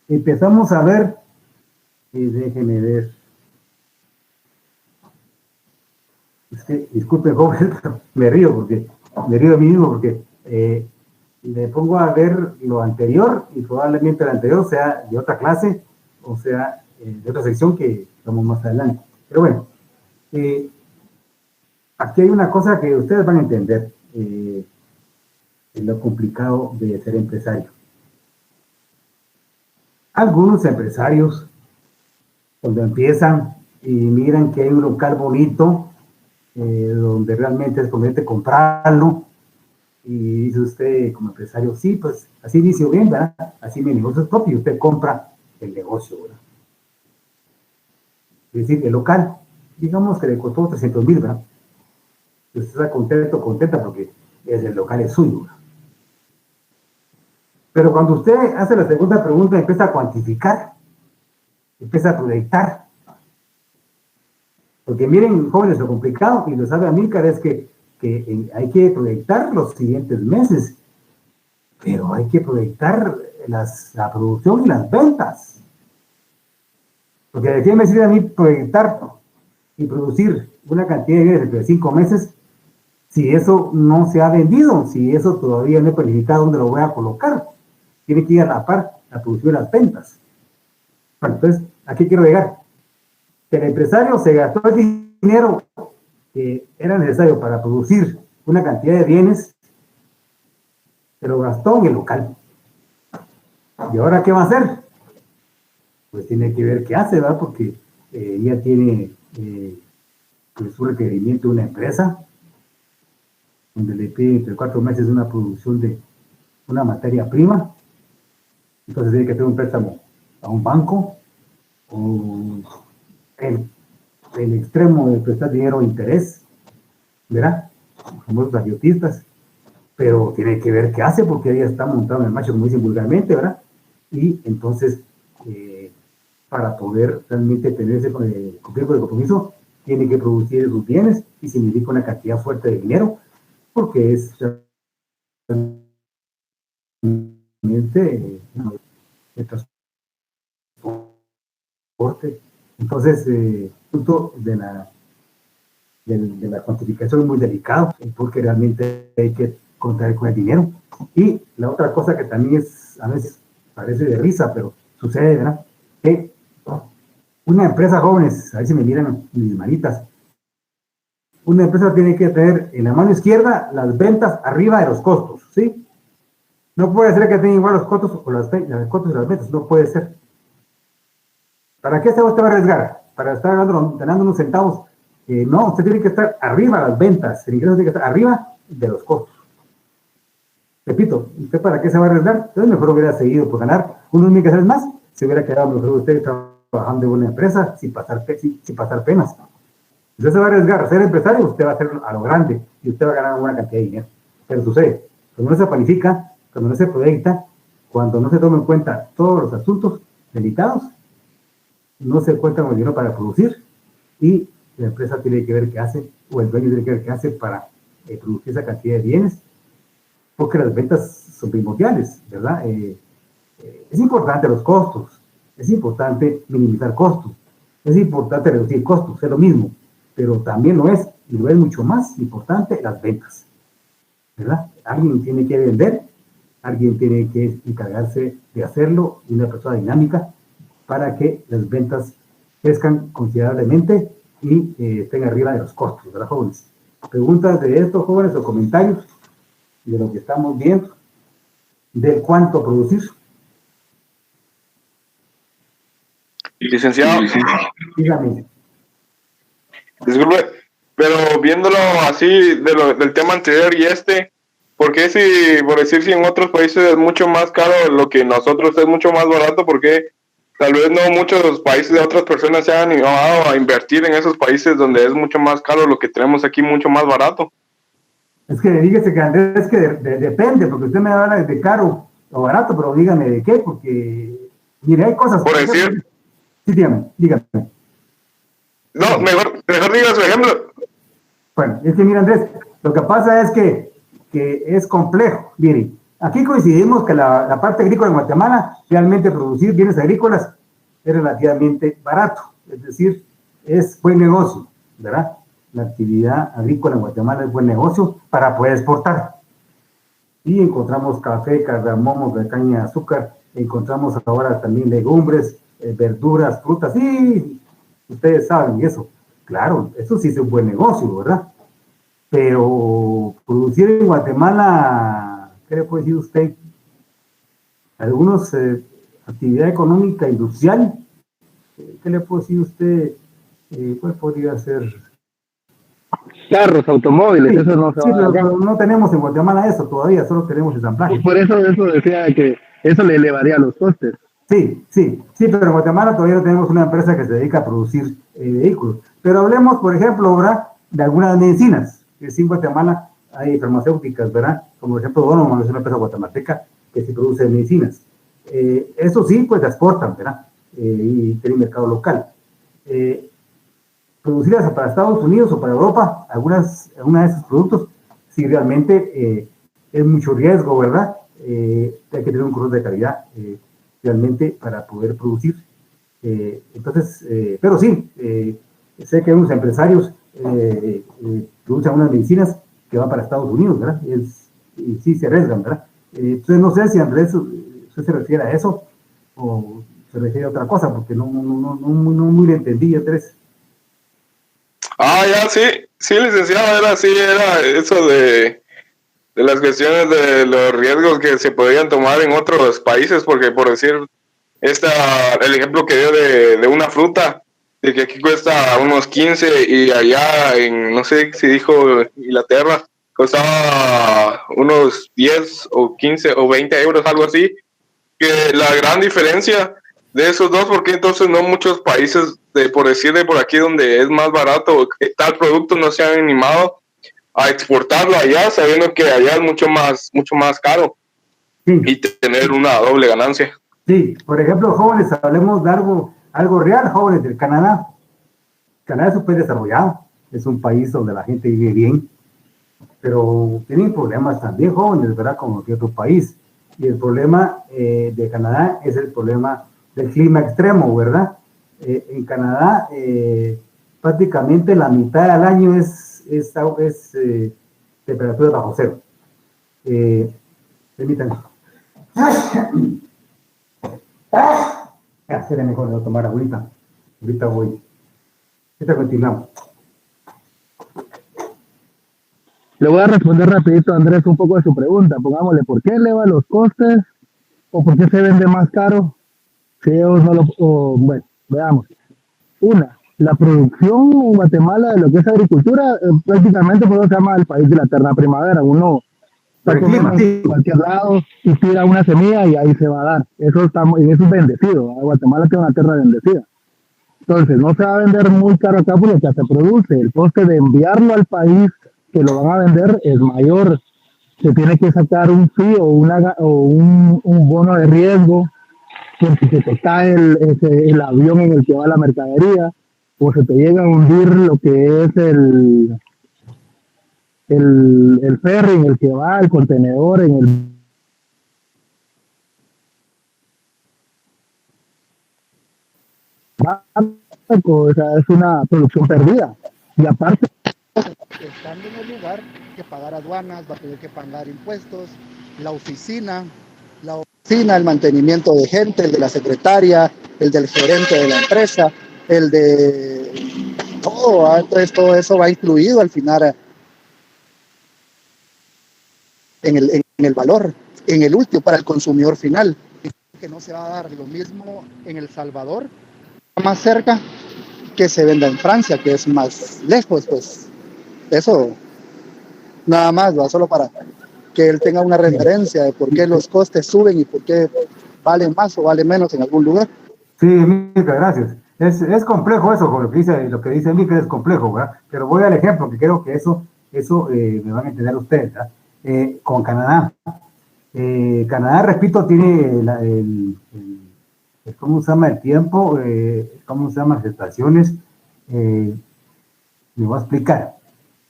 empezamos a ver, déjenme ver, es que, disculpen, jóvenes, pero me río de mí mismo porque me pongo a ver lo anterior y probablemente lo anterior sea de otra clase, o sea, de otra sección que vamos más adelante. Pero bueno, aquí hay una cosa que ustedes van a entender, lo complicado de ser empresario. Algunos empresarios, cuando empiezan y miran que hay un local bonito, donde realmente es conveniente comprarlo, y dice usted como empresario, sí, pues así inicio bien, ¿verdad? Así mi negocio es propio y usted compra el negocio, ¿verdad? Es decir, el local, digamos que le costó 300,000, ¿verdad? Y usted está contenta porque el local es suyo, ¿verdad? Pero cuando usted hace la segunda pregunta, empieza a cuantificar, empieza a proyectar. Porque miren, jóvenes, lo complicado, y lo sabe Amílcar, es que hay que proyectar los siguientes meses, pero hay que proyectar la producción y las ventas. Porque de qué me sirve a mí proyectar y producir una cantidad de bienes de 5 meses si eso no se ha vendido, si eso todavía no he planificado dónde lo voy a colocar. Tiene que ir a la par la producción y las ventas. Bueno, entonces, ¿a qué quiero llegar? Que el empresario se gastó el dinero que era necesario para producir una cantidad de bienes, se lo gastó en el local. ¿Y ahora qué va a hacer? Pues tiene que ver qué hace, ¿verdad? Porque ya tiene pues, un requerimiento de una empresa donde le piden entre 4 meses una producción de una materia prima, entonces tiene que hacer un préstamo a un banco, o el extremo de prestar dinero a interés, ¿verdad? Los famosos agiotistas, pero tiene que ver qué hace, porque ella está montado en el macho, como dicen vulgarmente, ¿verdad? Y entonces, para poder realmente tenerse cumplir con el compromiso, tiene que producir sus bienes y significa una cantidad fuerte de dinero, porque es realmente el transporte. Entonces, el punto de la cuantificación es muy delicado, porque realmente hay que contar con el dinero. Y la otra cosa que también es, a veces parece de risa, pero sucede, ¿verdad? Que una empresa, jóvenes, ahí se me miran mis manitas, una empresa tiene que tener en la mano izquierda las ventas arriba de los costos, ¿sí? No puede ser que tenga igual los costos o los costos y las ventas, no puede ser. ¿Para qué usted va a arriesgar? Para estar ganando unos centavos. No, usted tiene que estar arriba de las ventas, el ingreso tiene que estar arriba de los costos. Repito, ¿usted para qué se va a arriesgar? Entonces mejor hubiera seguido por ganar unos $1,000 más, se hubiera quedado mejor usted trabajando en una empresa sin pasar penas. Usted se va a arriesgar a ser empresario, usted va a hacerlo a lo grande y usted va a ganar una buena cantidad de dinero. Pero sucede, cuando no se planifica, cuando no se proyecta, cuando no se toma en cuenta todos los asuntos delicados, no se cuenta con el dinero para producir y la empresa tiene que ver qué hace, o el dueño tiene que ver qué hace para producir esa cantidad de bienes, porque las ventas son primordiales, ¿verdad? Es importante los costos, es importante minimizar costos, es importante reducir costos, es lo mismo, pero también lo es, y lo es mucho más importante, las ventas, ¿verdad? Alguien tiene que vender, alguien tiene que encargarse de hacerlo, y una persona dinámica, para que las ventas crezcan considerablemente y estén arriba de los costos, ¿verdad, jóvenes? ¿Preguntas de esto, jóvenes, o comentarios de lo que estamos viendo? ¿De cuánto producir? Licenciado, Dígame. disculpe, pero viéndolo así del tema anterior y ¿por qué si, por decir, si en otros países es mucho más caro lo que nosotros es mucho más barato? ¿Por qué tal vez no muchos países de otras personas se han animado a invertir en esos países donde es mucho más caro lo que tenemos aquí, mucho más barato? Es que dígase que Andrés, que depende, porque usted me habla de caro o barato, pero dígame de qué, porque, mire, hay cosas... Por decir... Sí, dígame. No, mejor diga su ejemplo. Bueno, es que mira, Andrés, lo que pasa es que es complejo. Mire, aquí coincidimos que la parte agrícola en Guatemala, realmente producir bienes agrícolas es relativamente barato, es decir, es buen negocio, ¿verdad? La actividad agrícola en Guatemala es buen negocio para poder exportar. Y encontramos café, cardamomos, de caña de azúcar, encontramos ahora también legumbres, verduras, frutas, sí, ustedes saben eso. Claro, eso sí es un buen negocio, ¿verdad? Pero producir en Guatemala, ¿qué le puede decir usted? Algunos actividad económica industrial, ¿qué le puede decir usted? ¿Cuál podría ser? Carros, automóviles, Sí, eso no se sí, va a pero no tenemos en Guatemala eso todavía, solo tenemos ensamblaje. Por eso decía que eso le elevaría los costes. Sí, pero en Guatemala todavía no tenemos una empresa que se dedica a producir vehículos. Pero hablemos, por ejemplo, ¿verdad?, de algunas medicinas. Que sí, en Guatemala hay farmacéuticas, ¿verdad? Como por ejemplo, Donovan es una empresa guatemalteca que se produce medicinas. Eso sí, pues exportan, ¿verdad? Y tienen mercado local. Producirlas para Estados Unidos o para Europa, algunos de esos productos, sí realmente es mucho riesgo, ¿verdad? Hay que tener un control de calidad realmente para poder producir. Entonces, pero sí, sé que unos empresarios producen unas medicinas que van para Estados Unidos, ¿verdad? Y sí se arriesgan, ¿verdad? Entonces no sé si Andrés usted se refiere a eso o se refiere a otra cosa, porque no muy le entendí, Andrés. Ya, sí, licenciado, era eso de las cuestiones de los riesgos que se podrían tomar en otros países, porque por decir, el ejemplo que dio de una fruta, que aquí cuesta unos 15 y allá en, no sé si dijo Inglaterra, costaba unos 10 o 15 o 20 euros, algo así. Que la gran diferencia de esos dos, porque entonces no muchos países, por decir de por aquí donde es más barato, que tal producto no se han animado a exportarlo allá, sabiendo que allá es mucho más caro Sí. y tener una doble ganancia. Sí, por ejemplo, jóvenes, hablemos de algo real, jóvenes del Canadá. Canadá es un país desarrollado, es un país donde la gente vive bien, pero tienen problemas también jóvenes, ¿verdad? Como cualquier otro país. Y el problema de Canadá es el problema del clima extremo, ¿verdad? En Canadá prácticamente la mitad del año es temperatura bajo cero. Permítanme. Será mejor no tomar agüita. Ahorita voy. Ahorita continuamos. Le voy a responder rapidito a Andrés un poco de su pregunta. Pongámosle, ¿por qué eleva los costes? ¿O por qué se vende más caro? Si ellos no lo... bueno, veamos. Una, la producción en Guatemala de lo que es agricultura, prácticamente por eso se llama el país de la eterna primavera. Uno está en cualquier lado y tira una semilla y ahí se va a dar. Eso es bendecido. Guatemala tiene una tierra bendecida. Entonces, no se va a vender muy caro acá porque acá se produce. El coste de enviarlo al país que lo van a vender es mayor. Se tiene que sacar un fee o un bono de riesgo porque se te cae el avión en el que va la mercadería o se te llega a hundir lo que es el ferry en el que va, el contenedor, en el... O sea, es una producción perdida. Y aparte, estando en el lugar, que pagar aduanas, va a tener que pagar impuestos, la oficina, el mantenimiento de gente, el de la secretaria, el del gerente de la empresa, el de todo, entonces todo eso va incluido al final en el valor, en el último para el consumidor final, que no se va a dar lo mismo en El Salvador, más cerca, que se venda en Francia, que es más lejos, pues eso nada más, ¿va? Solo para que él tenga una referencia de por qué los costes suben y por qué valen más o valen menos en algún lugar. Sí, muchas gracias. Es complejo eso, lo que dice Mica es complejo, ¿verdad? Pero voy al ejemplo, que creo que eso me van a entender ustedes, ¿verdad? Con Canadá. Canadá, repito, tiene ¿cómo se llama el tiempo? ¿Cómo se llaman las estaciones? Me voy a explicar.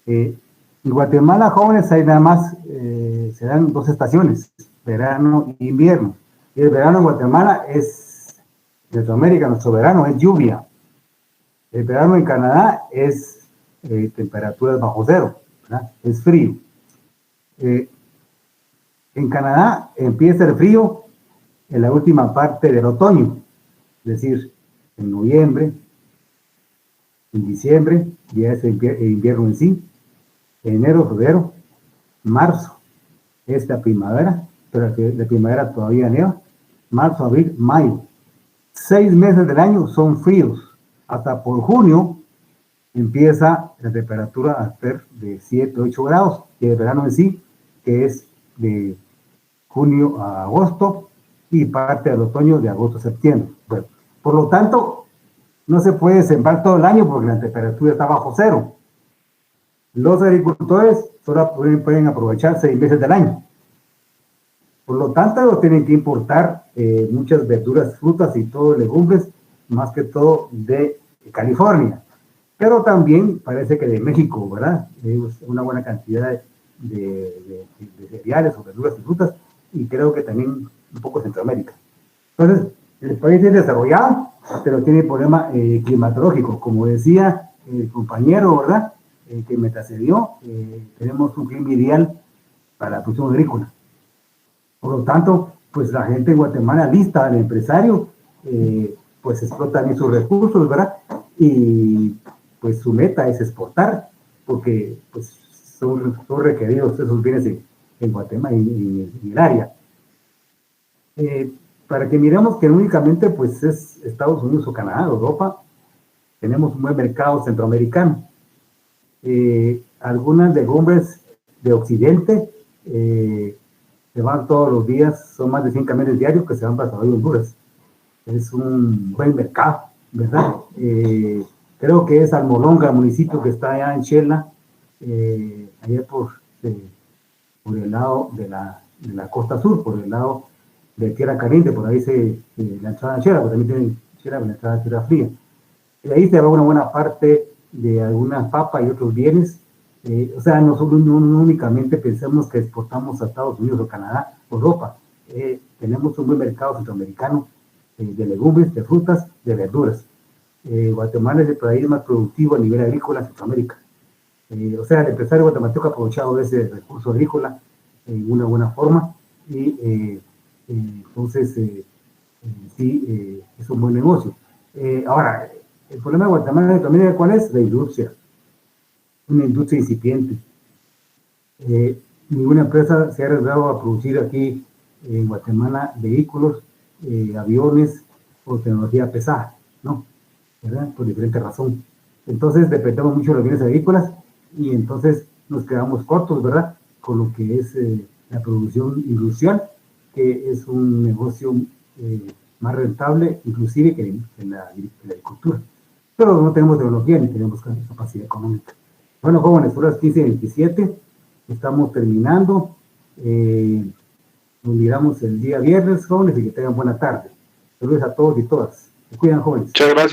En Guatemala, jóvenes, hay nada más, se dan 2 estaciones, verano e invierno. Y el verano en Guatemala es, en Centroamérica, nuestro verano es lluvia. El verano en Canadá es temperaturas bajo cero, ¿verdad? Es frío. En Canadá empieza el frío en la última parte del otoño, es decir, en noviembre, en diciembre, ya es el invierno en sí, enero, febrero, marzo, es la primavera, pero la primavera todavía neva, marzo, abril, mayo. 6 meses del año son fríos, hasta por junio empieza la temperatura a ser de 7, 8 grados, y el verano en sí, que es de junio a agosto, y parte del otoño de agosto a septiembre. Bueno, por lo tanto, no se puede sembrar todo el año porque la temperatura está bajo cero. Los agricultores solo pueden aprovechar 6 meses del año. Por lo tanto, tienen que importar muchas verduras, frutas y todo, legumbres, más que todo de California. Pero también parece que de México, ¿verdad? Una buena cantidad de cereales o verduras y frutas, y creo que también un poco de Centroamérica. Entonces, el país es desarrollado, pero tiene problema climatológico. Como decía el compañero, ¿verdad? Que me antecedió, tenemos un clima ideal para la producción agrícola. Por lo tanto, pues la gente en Guatemala lista, el empresario, pues explota bien sus recursos, ¿verdad? Y pues su meta es exportar, porque pues son requeridos esos bienes en Guatemala y en el área. Para que miremos que únicamente pues es Estados Unidos o Canadá, Europa, tenemos un buen mercado centroamericano. Algunas legumbres de Occidente se van todos los días, son más de 100 camiones diarios que se van para Salvador y Honduras. Es un buen mercado, ¿verdad? Creo que es Almolonga, municipio que está allá en Chela, allá por el lado de la costa sur, por el lado de Tierra Caliente, por ahí la entrada a Chela, porque también tienen Chela la entrada a Tierra Fría. Y ahí se va una buena parte de algunas papas y otros bienes. O sea, nosotros no únicamente pensamos que exportamos a Estados Unidos o Canadá o Europa. Tenemos un buen mercado centroamericano de legumbres, de frutas, de verduras. Guatemala es el país más productivo a nivel agrícola en Centroamérica. O sea, el empresario guatemalteco ha aprovechado ese recurso agrícola en una buena forma y entonces sí, es un buen negocio. Ahora, el problema de Guatemala también, ¿cuál es? La industria. Una industria incipiente. Ninguna empresa se ha arriesgado a producir aquí en Guatemala vehículos, aviones o tecnología pesada, ¿no? ¿Verdad? Por diferente razón. Entonces dependemos mucho de los bienes agrícolas y entonces nos quedamos cortos, ¿verdad? Con lo que es la producción industrial, que es un negocio más rentable, inclusive que la agricultura. Pero no tenemos tecnología ni tenemos capacidad económica. Bueno, jóvenes, horas 15:27, estamos terminando. Nos miramos el día viernes, jóvenes, y que tengan buena tarde. Saludos a todos y todas. Se cuidan, jóvenes. Muchas gracias.